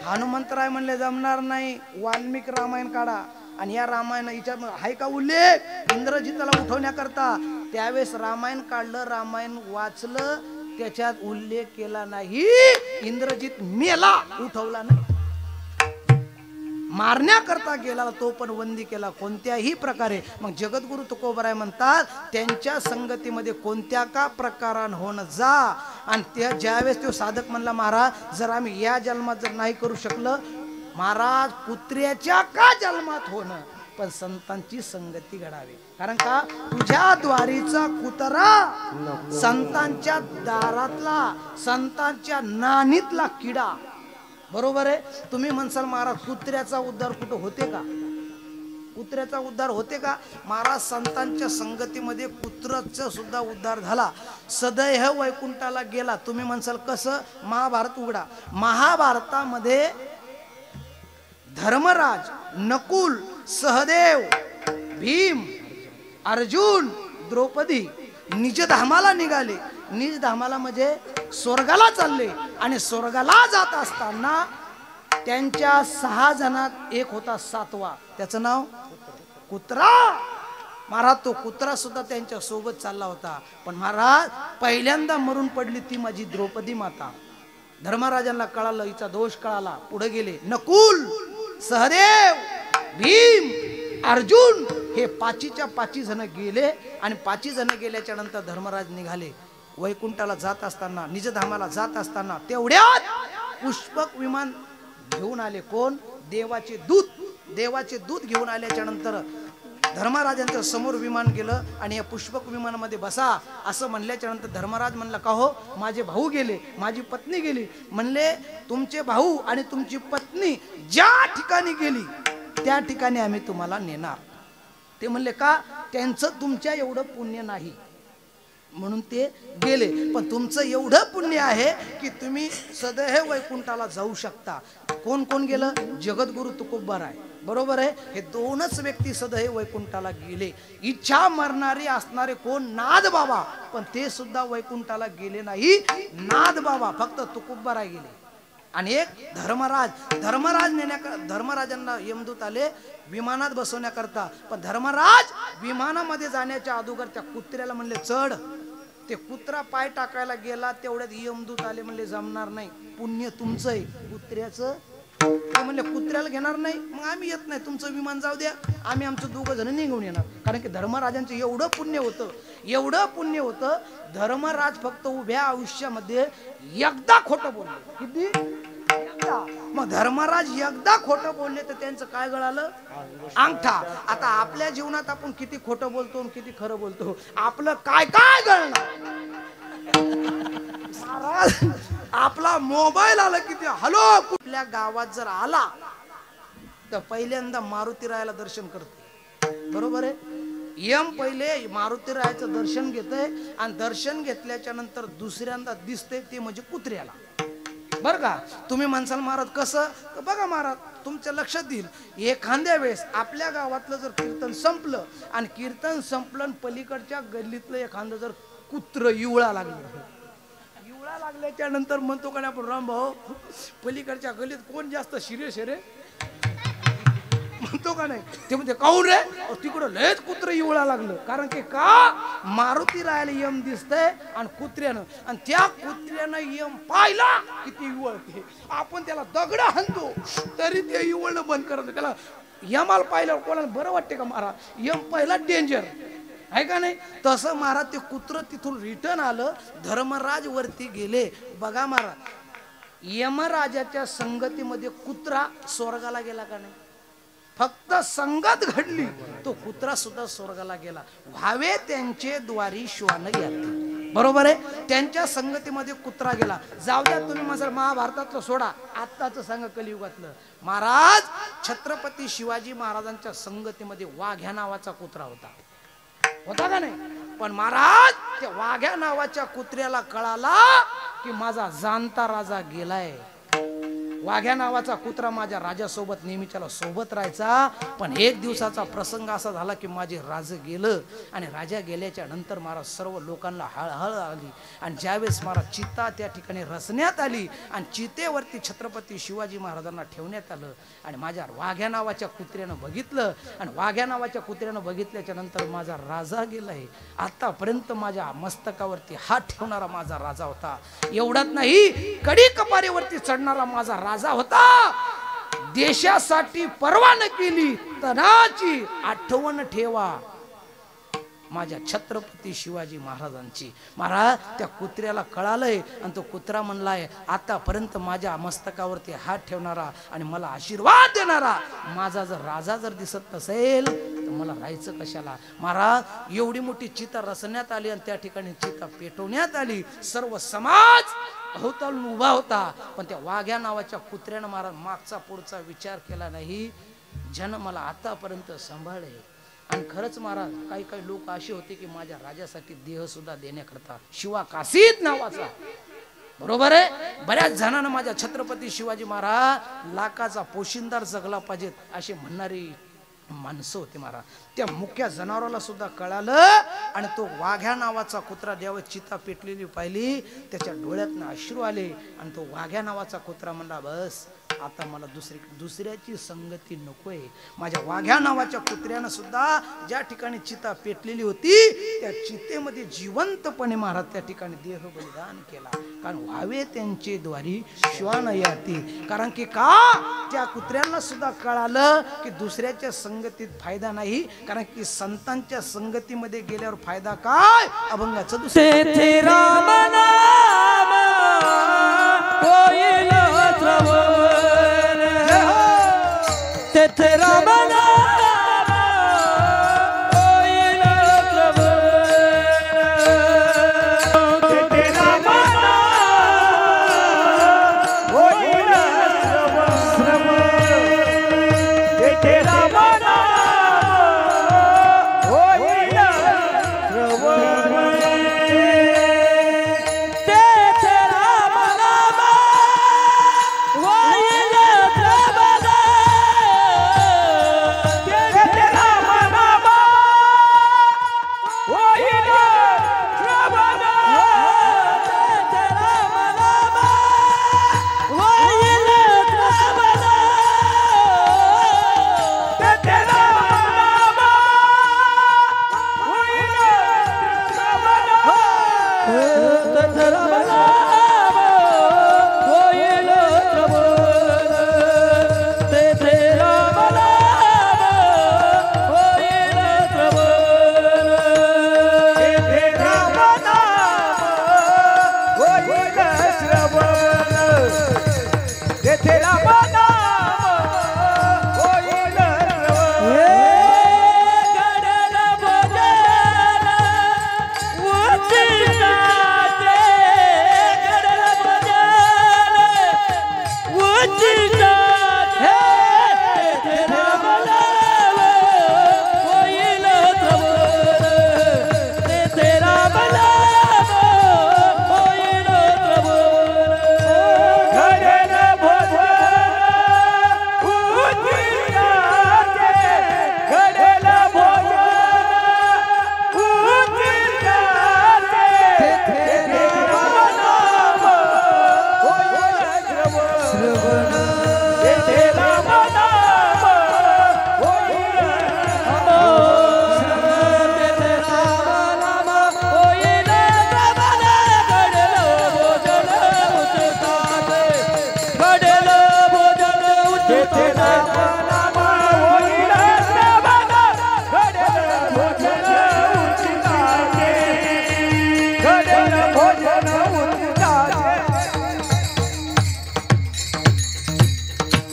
हनुमंतराय म्हणले जमणार नाही, वाल्मिक रामायण काढा. आणि या रामायण हिच्या आहे का उल्लेख इंद्रजिताला उठवण्याकरता? त्यावेळेस रामायण काढलं, रामायण वाचलं, त्याच्यात उल्लेख केला नाही. इंद्रजित मेला, उठवला नाही. मारण्याकरता गेला तो पण वंदी केला कोणत्याही प्रकारे. मग जगद्गुरु तुकोबराय म्हणतात, त्यांच्या संगतीमध्ये कोणत्या का प्रकारानं होणं जा. आणि त्या ज्यावेळेस तो साधक म्हणला, महाराज जर आम्ही या जन्मात जर नाही करू शकलं, महाराज पुत्र्याच्या का जन्मात होणं. पण संतांची संगती घडावी. कारण का तुझ्या द्वारीचा कुत्रा संतांच्या दारातला, संतांच्या नानीतला किडा. बरोबर आहे. तुम्ही म्हणसाल महाराज कुत्र्याचा उद्धार कुठं होते का? कुत्र्याचा उद्धार होते का? महाराज संतांच्या संगतीमध्ये कुत्र्याचा सुद्धा उद्धार झाला. सदैव वैकुंठाला गेला. तुम्ही म्हणसाल कसं? महाभारत उघडा. महाभारतामध्ये धर्मराज, नकुल, सहदेव, भीम, अर्जुन, द्रौपदी निजधामाला निघाले. निजधामाला म्हणजे स्वर्गाला चालले. आणि स्वर्गाला जात असताना त्यांच्या 6 जणात एक होता 7वा. त्याचं नाव कुत्रा. महाराज तो कुत्रा सुद्धा त्यांच्या सोबत चालला होता. पण महाराज पहिल्यांदा मरून पडली ती माझी द्रौपदी माता. धर्मराजांना कळालं, हिचा दोष कळाला. पुढे गेले. नकुल, सहदेव, भीम, अर्जुन हे 5च्या 5 जण गेले. आणि 5 जण गेल्याच्या नंतर धर्मराज निघाले. वैकुंठाला जात असताना, निजधामाला जात असताना तेवढ्यात पुष्पक विमान घेऊन आले. कोण? देवाचे दूत. देवाचे दूत घेऊन आल्याच्या नंतर धर्मराजांच्या समोर विमान गेलं. आणि या पुष्पक विमानामध्ये बसा असं म्हणल्याच्या नंतर धर्मराज म्हणला, का हो माझे भाऊ गेले, माझी पत्नी गेली. म्हणले तुमचे भाऊ आणि तुमची पत्नी ज्या ठिकाणी गेली त्या ठिकाणी आम्ही तुम्हाला नेणार. ते म्हणले का? त्यांचं तुमच्या एवढं पुण्य नाही म्हणून ते गेले. पण तुमचं एवढं पुण्य आहे की तुम्ही सदैव वैकुंठाला जाऊ शकता. कोण कोण गेलं? जगद्गुरु तुकोबाराय. बरोबर आहे. हे 2च व्यक्ती सदैव वैकुंठाला गेले. इच्छा मरणारी असणारे कोण? नाद बाबा. पण ते सुद्धा वैकुंठाला गेले नाही. नाद बाबा फक्त तुकोबाराय गेले. आणि एक धर्मराज. धर्मराजांना यमदूत आले विमानात बसवण्याकरता. पण धर्मराज विमानामध्ये जाण्याच्या अगोदर त्या कुत्र्याला म्हणले चढ. ते कुत्रा पाय टाकायला गेला. तेवढ्यात यमदूत आले. म्हणले जमणार नाही, पुण्य तुमचं आहे, कुत्र्याचं. ते म्हणले कुत्र्याला घेणार नाही. मग आम्ही येत नाही, तुमचं विमान जाऊ द्या, आम्ही आमचं 2 जण निघून येणार. कारण की धर्मराजांचं एवढं पुण्य होतं, एवढं पुण्य होतं. धर्मराज फक्त उभ्या आयुष्यामध्ये एकदा खोटं बोलले. किती? एकदा. मग धर्मराज एकदा खोटं बोलले तर त्यांचं काय गळालं? अंगठा. आता आपल्या जीवनात आपण किती खोटं बोलतो आणि किती खरं बोलतो, आपलं काय काय गळणार? महाराज आपला मोबाईल आला किती हॅलो कुठल्या गावात जर आला तर पहिल्यांदा मारुतीरायाला दर्शन करतो. बरोबर आहे. यम पहिले मारुतीरायाचं दर्शन घेतय. आणि दर्शन घेतल्याच्या नंतर दुसऱ्यांदा दिसतंय ते म्हणजे कुत्र्याला. बरं का? तुम्ही म्हणसाल महाराज कसं? बघा महाराज तुमच्या लक्षात येईल. एखाद्या वेळेस आपल्या गावातलं जर कीर्तन संपलं आणि कीर्तन संपलं पलीकडच्या गल्लीतलं एखादं जर कुत्र इवळा लागल्याच्या नंतर म्हणतो का आपण राम भाऊ पलीकडच्या गल्लीत कोण जास्त सिरियस आहे रे? म्हणतो का नाही? ते म्हणते काऊन रे? तिकडं लयच कुत्र इवळा लागलं. कारण की का? मारुती रायाला यम दिसतंय आणि कुत्र्यानं. आणि त्या कुत्र्यानं यम पाहिला किती इवळते. आपण त्याला दगड हाणतो तरी ते इवळणं बंद करत. त्याला यमाला पाहिल्यावर कोणाला बरं वाटते का? महाराज यम पहिला डेंजर आहे का नाही? तसं महाराज ते कुत्र तिथून रिटर्न आलं. धर्मराज वरती गेले. बघा महाराज यमराजाच्या संगतीमध्ये कुत्रा स्वर्गाला गेला का नाही? फक्त संगत घडली तो कुत्रा सुद्धा स्वर्गाला गेला. व्हावे त्यांचे द्वारी श्वान यात्री. बरोबर आहे. त्यांच्या संगतीमध्ये कुत्रा गेला. जाऊ द्या तुम्ही माझं महाभारतातलं सोडा, आत्ताचं सांगा कलियुगातलं. महाराज छत्रपती शिवाजी महाराजांच्या संगतीमध्ये वाघ्या नावाचा कुत्रा होता का नाही? पण महाराज त्या वाघ्या नावाच्या कुत्र्याला कळाला की माझा जाणता राजा गेलाय. वाघ्या नावाचा कुत्रा माझ्या राजासोबत नेहमीच्याला सोबत राहायचा. पण एक दिवसाचा प्रसंग असा झाला की माझे राजा गेलं. आणि राजा गेल्याच्या नंतर महाराज सर्व लोकांना हळहळ आली. आणि ज्यावेळेस महाराज चिता त्या ठिकाणी रचण्यात आली आणि चितेवरती छत्रपती शिवाजी महाराजांना ठेवण्यात आलं. आणि माझ्या वाघ्या नावाच्या कुत्र्यानं बघितलं. आणि वाघ्या नावाच्या कुत्र्यानं बघितल्याच्या नंतर माझा राजा गेलाय. आतापर्यंत माझ्या मस्तकावरती हात ठेवणारा माझा राजा होता. एवढाच नाही, कडी कपारीवरती चढणारा माझा राजा होता. देशासाठी पर्वा न केली तनाची आठवण ठेवा. माझ्या छत्रपती शिवाजी महाराजांची. महाराज त्या कुत्र्याला कळालंय आणि तो कुत्रा म्हणलाय आतापर्यंत माझ्या मस्तकावरती हात ठेवणारा आणि मला आशीर्वाद देणारा माझा जर राजा जर दिसत नसेल तर मला राहायचं कशाला. महाराज एवढी मोठी चिता रचण्यात आली आणि त्या ठिकाणी चिता पेटवण्यात आली. सर्व समाज अवताळून उभा होता, पण त्या वाघ्या नावाच्या कुत्र्यानं महाराज मागचा पुढचा विचार केला नाही. जन मला आतापर्यंत सांभाळे. आणि खरंच महाराज काही काही लोक असे होते की माझ्या राजासाठी देह सुद्धा देण्याकरता शिवा काशीद नावाचा, बरोबर आहे, बऱ्याच जणांना माझ्या छत्रपती शिवाजी महाराज लाखाचा पोशिंदार जगला पाहिजेत असे म्हणणारी माणसं होती महाराज. त्या मुख्य जनावराला सुद्धा कळालं आणि तो वाघ्या नावाचा कुत्रा देव चिता पेटलेली पाहिली, त्याच्या डोळ्यातनं अश्रू आले आणि तो वाघ्या नावाचा कुत्रा म्हणला बस आता मला दुसऱ्याची संगती नकोय. माझ्या वाघ्या नावाच्या कुत्र्यानं सुद्धा ज्या ठिकाणी चिता पेटलेली होती त्या चितेमध्ये जिवंतपणे महाराज त्या ठिकाणी देह बलिदान केला. कारण व्हावे त्यांचे द्वारी श्वान याती. कारण की का त्या कुत्र्यांना सुद्धा कळालं की दुसऱ्याच्या संगतीत फायदा नाही, कारण की संतांच्या संगतीमध्ये गेल्यावर फायदा काय. अभंगाचं
दुसरे राम नाम होईल श्रवण, तेथे राम नाम होईल श्रवण, तेथे राम नाम होईल श्रवण, तेथे राम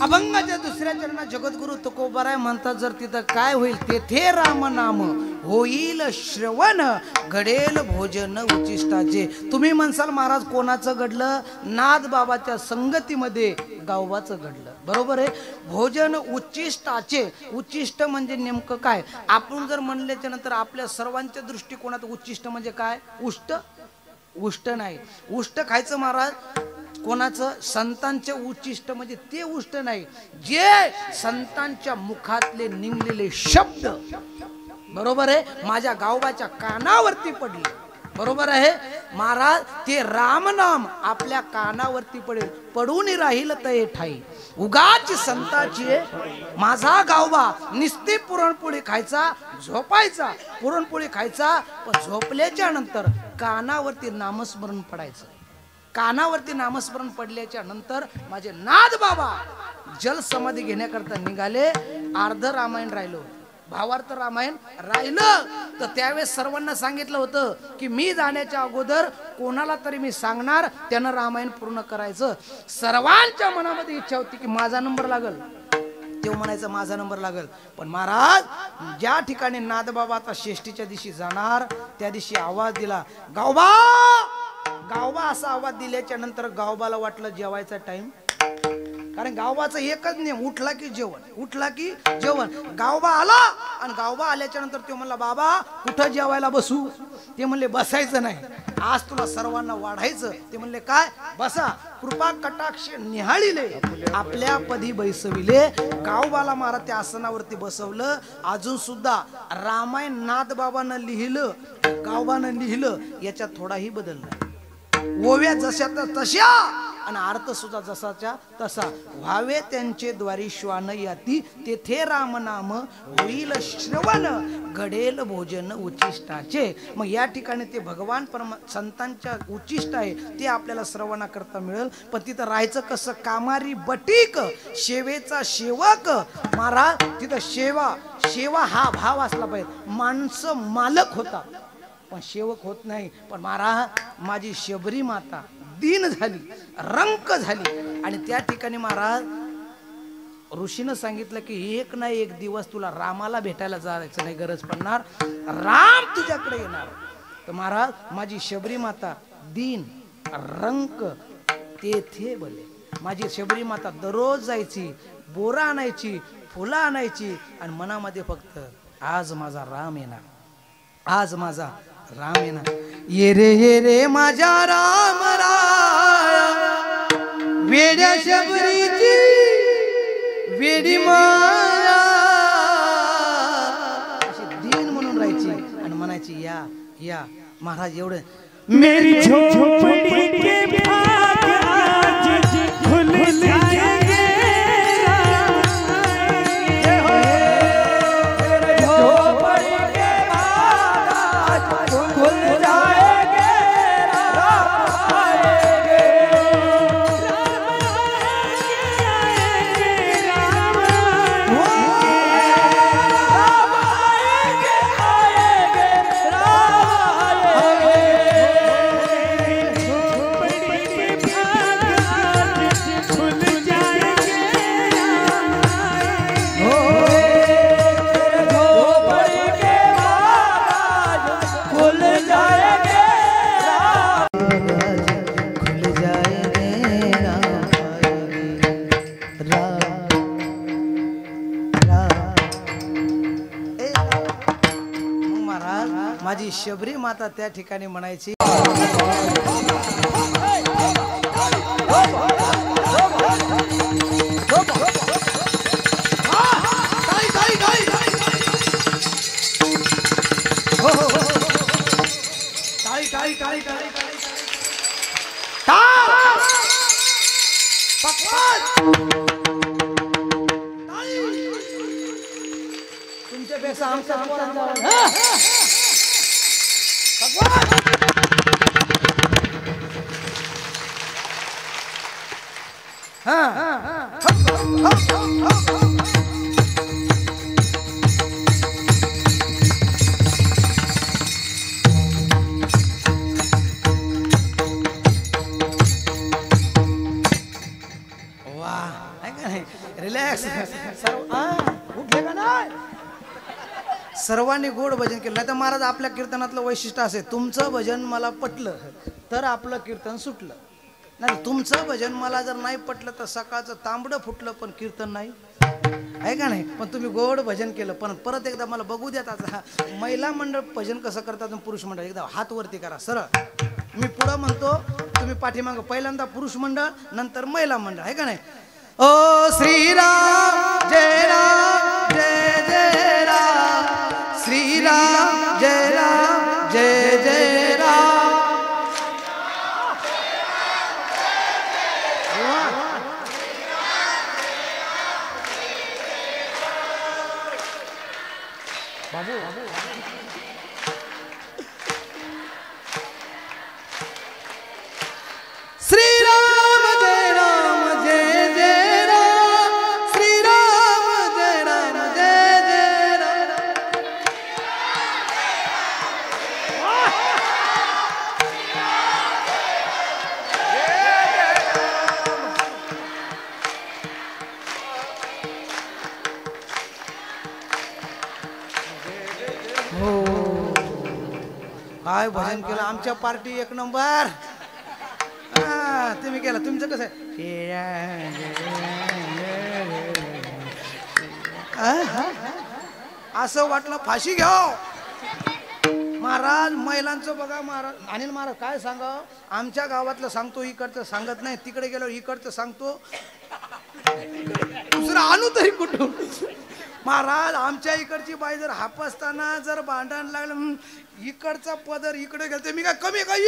अभंगाच्या दुसऱ्या चरणात जगद्गुरु तुकोबाराय म्हणतात जर तिथं काय होईल तेथे राम नाम होईल श्रवण, घडेल भोजन उचिष्टाचे. तुम्ही म्हणसाल महाराज कोणाचं घडलं, नाद बाबाच्या संगतीमध्ये गावबाचं घडलं, बरोबर आहे. भोजन उच्चिष्टाचे, उच्चिष्ट म्हणजे नेमकं काय. आपण जर म्हणल्याच्या नंतर आपल्या सर्वांच्या दृष्टिकोनात उच्चिष्ट म्हणजे काय, उष्ट, उष्ट नाही. उष्ट खायचं महाराज कोणाचं, संतांचे उच्चिष्ट म्हणजे ते उष्ट नाही, जे संतांच्या मुखातले निघलेले शब्द, बरोबर आहे, माझ्या गावबाच्या कानावरती पडले, बरोबर आहे महाराज, ते रामनाम आपल्या कानावरती पडेल, पडून राहील तये ठाई. उगाच संताची माझा गावबा निस्ती पुरणपोळी खायचा, झोपायचा, पुरणपोळी खायचा, पण झोपल्याच्या नंतर कानावरती नामस्मरण पडायचं. कानावरती नामस्मरण पडल्याच्या नंतर माझे नाद बाबा जल समाधी घेण्याकरता निघाले. अर्ध रामायण राहिलो, भावार्थ रामायण राहिलं तर त्यावेळेस सर्वांना सांगितलं होतं की मी जाण्याच्या अगोदर कोणाला तरी मी सांगणार, त्यानं रामायण पूर्ण करायचं. सर्वांच्या मनामध्ये इच्छा होती की माझा नंबर लागल. तेव्हा म्हणायचं माझा नंबर लागल. पण महाराज ज्या ठिकाणी नाथबाबा आता षष्टीच्या दिवशी जाणार त्या दिवशी आवाज दिला, गावबा गावबा असा आवाज दिल्याच्या नंतर गावबाला वाटलं जेवायचा टाइम. कारण गावबाचं एकच नियम, उठला की जेवण, उठला की जेवण. गावबा आला आणि गावबा आल्याच्या नंतर ते म्हणला, बाबा कुठं जेवायला बसू? ते म्हणले बसायचं नाही, आज तुला सर्वांना वाढायचं. ते म्हणले काय? बसा. कृपा कटाक्ष निहाळिले आपल्या पदी बैसविले. गावबाला महाराज त्या आसनावरती बसवलं. अजून सुद्धा रामायण नाथबाबानं लिहिलं, गावबानं लिहिलं, याच्यात थोडाही बदल नाही. ओव्या जशा तशा आणि अर्थ सुद्धा जसाच्या तसा. व्हावे त्यांचे द्वारी श्वान याती, तेथे राम नाम होईल श्रवण, घडेल भोजन उचिष्टाचे. मग या ठिकाणी ते भगवान संतांच्या उचिष्ट आहे ते आपल्याला श्रवणा करता मिळेल. पण तिथं राहायचं कसं? कामारी बटीक शेवेचा शेवक. महाराज तिथं शेवा हा भाव असला पाहिजे. माणसं मालक होता पण सेवक होत नाही. पण महाराज माझी शबरी माता दीन झाली, रंक झाली. आणि त्या ठिकाणी महाराज ऋषीनं सांगितलं की एक ना एक दिवस तुला रामाला भेटायला जायचं नाही, गरज पडणार, राम तुझ्याकडे येणार. तर महाराज माझी शबरी माता दीन रंक तेथे बोले. माझी शबरी माता दररोज जायची, बोरा आणायची, फुलं आणायची आणि मनामध्ये फक्त आज माझा राम येणार, आज माझा राम येणार. ये रे माझ्या राम राया, वेड्या शबरीची वेडी माया. अशी दीन म्हणून राहायची आणि म्हणायची या या महाराज. एवढं
मेरी झोपड़ी के भाग आज खुल जाएंगे,
झोपड़ी के भाग आज खुल जाएंगे, राम आएंगे,
माझी शबरी माता त्या ठिकाणी म्हणायची, तुमच्यापेक्षा आमच्या रिलॅक्स. उठले का नाही? सर्वांनी गोड भजन केलं. नाही तर महाराज आपल्या कीर्तनातलं वैशिष्ट्य असे, तुमचं भजन मला पटलं तर आपलं कीर्तन सुटलं, नाही तुमचं भजन मला जर नाही पटलं तर सकाळचं तांबडं फुटलं पण कीर्तन नाही, आहे का नाही? पण तुम्ही गोड भजन केलं. पण परत एकदा मला बघू द्या आता महिला मंडळ भजन कसं करतात, पुरुष मंडळ. एकदा हात वरती करा सरळ. मी पुढं म्हणतो, तुम्ही पाठीमागं. पहिल्यांदा पुरुष मंडळ, नंतर महिला मंडळ, आहे का नाही? ओ श्रीराम जय राम जय जय राम, श्रीराम जय राम जय जय राम. बाबू श्रीराम जय राम जय जय राम, श्रीराम जय राम जय जय राम. काय भजन केलं आमच्या पार्टी एक नंबर. तुम्ही केलं तुमचं कसं असं वाटलं फाशी घ्याव. महाराज महिलांचं बघा महाराज. अनिल महाराज काय सांगा आमच्या गावातलं सांगतो इकडचं सांगत नाही, तिकडे गेल्यावर इकडचं सांगतो, दुसरं आणू तरी कुठून. महाराज आमच्या इकडची बाई जर हापसताना जर भांडण लागलं इकडचा पदर इकडे गेलं मी काय कमी काय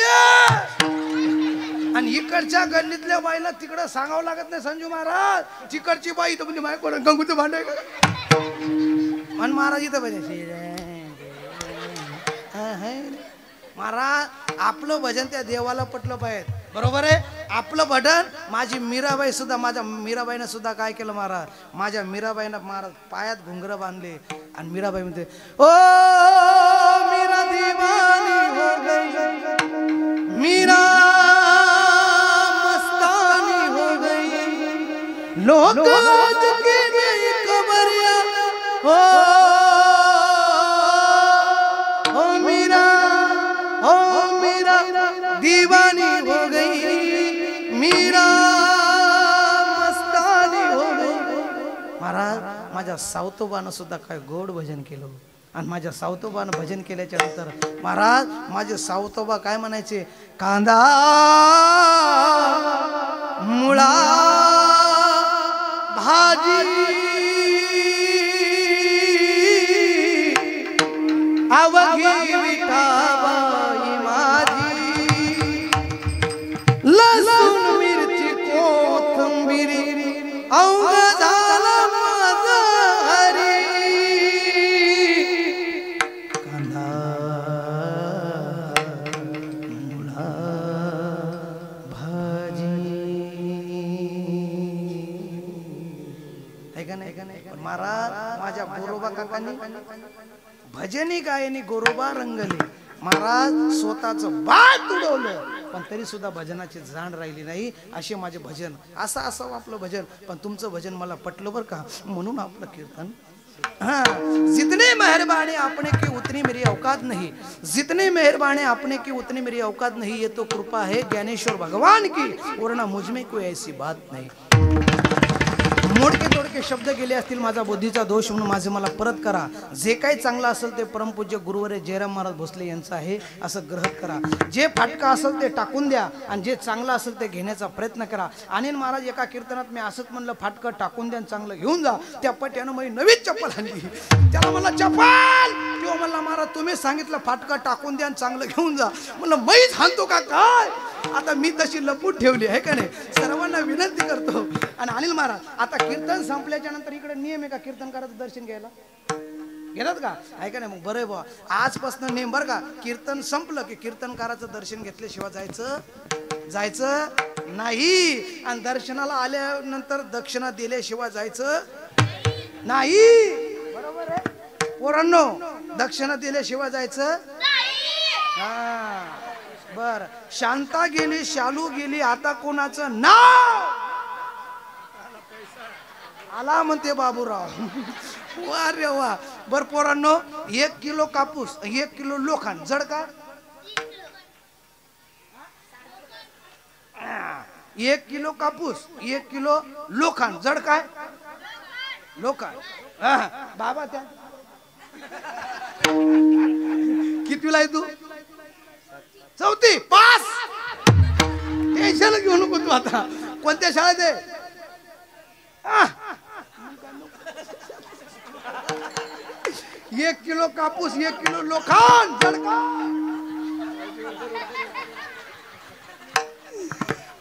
आणि इकडच्या गल्लीतल्या बाईला तिकडं सांगावं लागत नाही. संजू महाराज तिकडची बाई तर म्हणजे माय कोण गंगूचं भांडण आणि महाराज इथं पाहिजे. महाराज आपलं भजन त्या देवाला पटलं पाहिजे. बरोबर आहे आपलं भजन. माझी मीराबाई सुद्धा माझ्या मीराबाईनं सुद्धा काय केलं महाराज माझ्या मीराबाईनं महाराज पायात घुंगरं बांधले आणि मीराबाई म्हणते ओ मीरा दीवानी हो गई मीरा मस्तानी हो गई लोग आज के नई खबरिया हो दीवानी हो गई मीरा मस्तानी हो गई. महाराज माझ्या सावतोबानं सुद्धा काय गोड भजन केलं आणि माझ्या सावतोबानं भजन केल्याच्या नंतर महाराज माझे सावतोबा काय म्हणायचे कांदा मुळा भाजी अवघी विठाबाई माझी लसूण मिरची कोथिंबीर अवघ झाला माझा हरी कांदा मुळा भाजी. ऐका नाही महाराज माझ्या गोरोबा काकांनी भजनी गायनी गोरोबा रंगले. महाराज स्वतःचं बाळ तुडवलं पण तरी सुद्धा भजनाची जाण राहिली नाही. असे माझे भजन असं असावं आपलं भजन. पण तुमचं भजन मला पटलं बरं का म्हणून आपलं कीर्तन. जितने मेहरबानी आपने की उतनी मेरी औकात नहीं, जितने मेहरबानी आपने की उतनी मेरी औकात नहीं. ये तो कृपा है ज्ञानेश्वर भगवान की वरना मुझ में कोई ऐसी बात नहीं. मोडके तोडके शब्द गेले असतील माझा बुद्धीचा दोष म्हणून माझे मला परत करा. जे काही चांगलं असेल ते परमपूज्य गुरुवर्य जयराम महाराज भोसले यांचं आहे असं ग्रहण करा. जे फाटका असेल ते टाकून द्या आणि जे चांगलं असेल ते घेण्याचा प्रयत्न करा. अनिल महाराज एका कीर्तनात मी असंच म्हणलं फाटकं टाकून द्या चांगलं घेऊन जा. त्या पट्यानं मी नवीच चप्पल आणली. त्याला मला चप्पल किंवा म्हणला महाराज तुम्ही सांगितलं फाटकं टाकून द्या चांगलं घेऊन जा. म्हणलं मैच हाणतो का काय. आता मी तशी लपून ठेवली आहे का नाही. सर्वांना विनंती करतो. आणि अनिल महाराज आता कीर्तन संपल्याच्या नंतर इकडे नियम आहे का कीर्तनकाराचं दर्शन घ्यायला घेतात का ऐका नाही. मग बरं बा आजपासून नेम बरं का कीर्तन संपलं की कीर्तनकाराचं दर्शन घेतल्याशिवाय जायचं नाही. आणि दर्शनाला आल्यानंतर दक्षिणा दिल्याशिवाय जायचं नाही. बरोबर आहे पोरांनो दक्षिणा दिल्याशिवाय जायचं हा. बर शांता गेली शालू गेली आता कोणाचं नाव आला म्हणते बाबूराव. वा रे वा. बर पोरांनो 1 किलो कापूस 1 किलो लोखंड जड का 1 किलो कापूस 1 किलो लोखंड जड काय लोखंड. बाबा त्या कितवीला आहे तू चौथी पास. टेन्शन घेऊ नको तू. आता कोणत्या शाळेत आहे 1 किलो कापूस 1 किलो लोखंड जड का.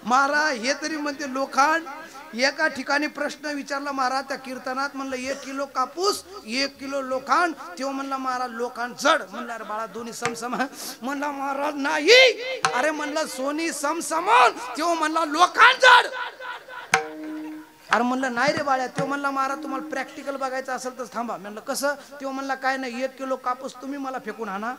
महाराज हे तरी म्हणते लोखंड. एका ठिकाणी प्रश्न विचारला महाराज त्या कीर्तनात म्हणलं 1 किलो कापूस 1 किलो लोखंड. तेव्हा म्हणला महाराज लोखंड जड. म्हणला अरे बाळा दोन्ही समसम. म्हणला महाराज नाही. अरे म्हणलं सोनी समसमान. तेव्हा म्हणला लोखंड जड. अरे म्हणलं नाही रे बाळ्या. तो म्हणला महाराज तुम्हाला प्रॅक्टिकल बघायचं असेल तर थांबा. म्हणलं कसं. तो म्हणला काय नाही 1 किलो कापूस तुम्ही मला फेकून आणा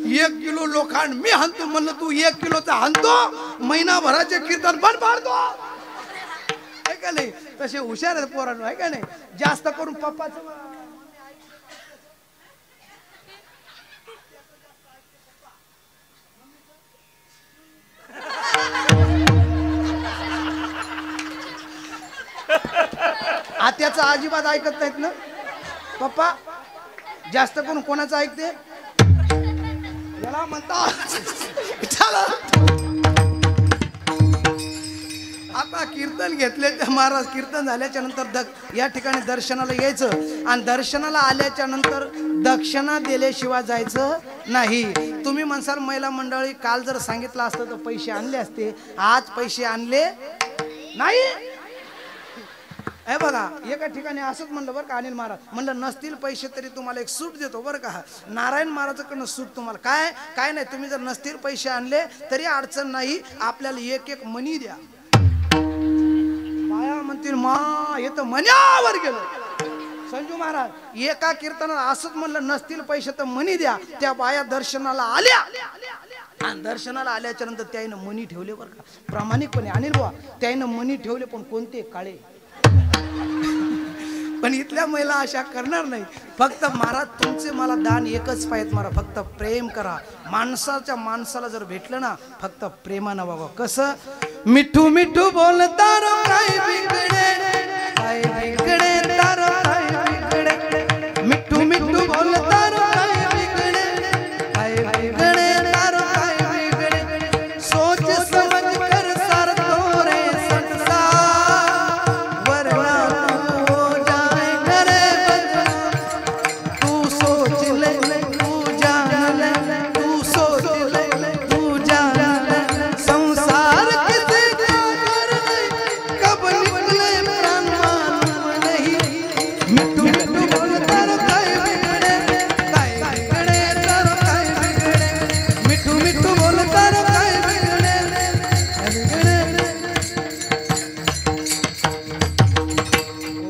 1 किलो लोखंड मी हाणतो. म्हणलं तू 1 किलोचा हाणतो महिनाभराचे कीर्तन बंद पाडतो आहे का नाही. तसे हुशार आहेत पोरांनो आहे का नाही. जास्त करून पप्पाचं आत्याचं अजिबात ऐकत नाहीत ना पप्पा? जास्त करून कोणाचं ऐकते? याला म्हणतात आता कीर्तन घेतले महाराज. कीर्तन झाल्याच्या नंतर या ठिकाणी दर्शनाला यायचं आणि दर्शनाला आल्याच्या नंतर दक्षिणा दिल्याशिवाय जायचं नाही. तुम्ही म्हणसाल महिला मंडळी काल जर सांगितलं असतं तर पैसे आणले असते, आज पैसे आणले नाही. हे बघा एका ठिकाणी असंच म्हणलं बरं का अनिल महाराज, म्हणलं नसतील पैसे तरी तुम्हाला एक सूट देतो बरं का. नारायण महाराजाकडनं सूट तुम्हाला काय नाही, तुम्ही जर नसतील पैसे आणले तरी अडचण नाही, आपल्याला एक एक मनी द्या. बाया म्हणतील मा हे तर मन्यावर गेलं. संजू महाराज एका कीर्तनाला असंच म्हणलं नसतील पैसे तर मनी द्या. त्या बाया दर्शनाला आल्या आणि दर्शनाला आल्याच्या नंतर त्याईनं मनी ठेवले बरं का प्रामाणिकपणे. अनिल बुवा त्याईनं मनी ठेवले पण कोणते? काळे. पण इथल्या महिला अशा करणार नाही. फक्त महाराज तुमचे मला दान एकच पाहिजे महाराज, फक्त प्रेम करा. माणसाच्या माणसाला जर भेटलं ना फक्त प्रेमानं बघा. कसं मिठू मिठू बोलता रो काय बिगडे, काय बिगडे तारो काय बिगडे. मिठू मिठू बोलता रो काय बिगडे, काय बिगडे तारो काय बिगडे. सोच समझ कर सर तोरे संसार वरना तू हो जाएगा रे बदनाम. तू सोच ले तू जान ले, तू सोच ले तू जान ले. संसार किसे क्या करने कब निकले प्राण मालूम नहीं. मिठू मिठू बोलता रो काय बिगड़े, काय बिगड़े तारो काय बिगड़े. मिठू मिठू बोलता रो काय बिगड़े, काय बिगड़े.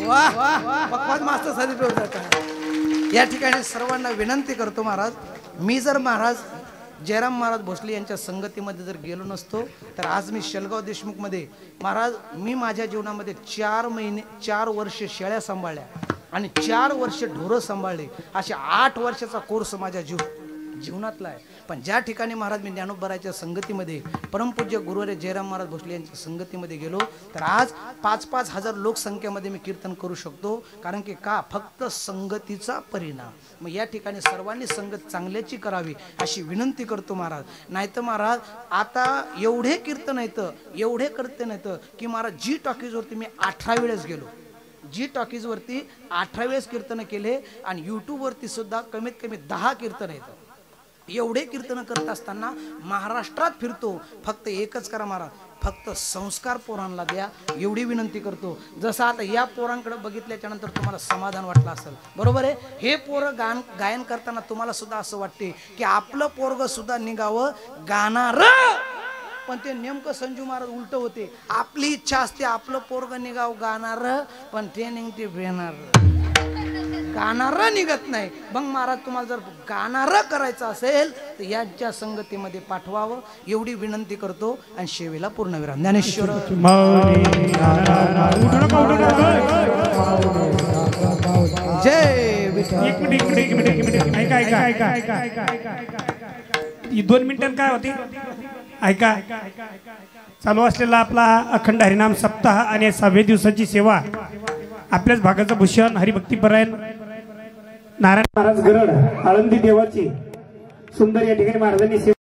वाह भगवान मास्टर सदिप्रभू जातात. या ठिकाणी सर्वांना विनंती करतो महाराज, मी जर महाराज जयराम महाराज भोसले यांच्या संगतीमध्ये जर गेलो नसतो तर आज मी शेलगाव देशमुखमध्ये महाराज मी माझ्या जीवनामध्ये 4 वर्ष शेळ्या सांभाळल्या आणि 4 वर्ष ढोरं सांभाळले. असे 8 वर्षाचा कोर्स माझ्या जीवनातला आहे. पण ज्या ठिकाणी महाराज मी ज्ञानोबराच्या संगतीमध्ये परमपूज्य गुरुवारे जयराम महाराज भोसले यांच्या संगतीमध्ये गेलो तर आज 5-5 हजार लोकसंख्येमध्ये मी कीर्तन करू शकतो. कारण की का फक्त संगतीचा परिणाम. मग या ठिकाणी सर्वांनी संगत चांगल्याची करावी अशी विनंती करतो महाराज. नाहीतर महाराज आता एवढे कीर्तन येतं एवढे कीर्तन येतं की महाराज जी टॉकीजवरती मी 18 वेळेस गेलो. जी टॉकीजवरती 18 वेळेस कीर्तन केले आणि यूट्यूबवरती सुद्धा कमीत कमी 10 कीर्तन येतं. एवढे कीर्तन करत असताना महाराष्ट्रात फिरतो. फक्त एकच करा महाराज, फक्त संस्कार पोरांना द्या एवढी विनंती करतो. जसं आता या पोरांकडे बघितल्याच्या नंतर तुम्हाला समाधान वाटलं असेल बरोबर आहे. हे पोरं गायन करताना तुम्हाला सुद्धा असं वाटते की आपलं पोरग सुद्धा निघावं गाणार. पण ते नेमकं संजू महाराज उलट होते. आपली इच्छा असते आपलं पोरग निघाव गाणार, पण ते निघते भेणार. गाणार निघत नाही. मग महाराज तुम्हाला जर गाणार करायचं असेल तर यांच्या संगतीमध्ये पाठवावं एवढी विनंती करतो आणि शेवेला पूर्णविराम. ज्ञानेश्वर जय विठ्ठल.
एक मिनिट ही 2 मिनिटांत काय होती ऐका. चालू असलेला आपला अखंड हरिनाम सप्ताह आणि 6व्या दिवसाची सेवा आपल्याच भागाचं भूषण हरिभक्तीपरायण नारायण महाराज गरड आळंदी देवाची सुंदर या ठिकाणी महाराजांनी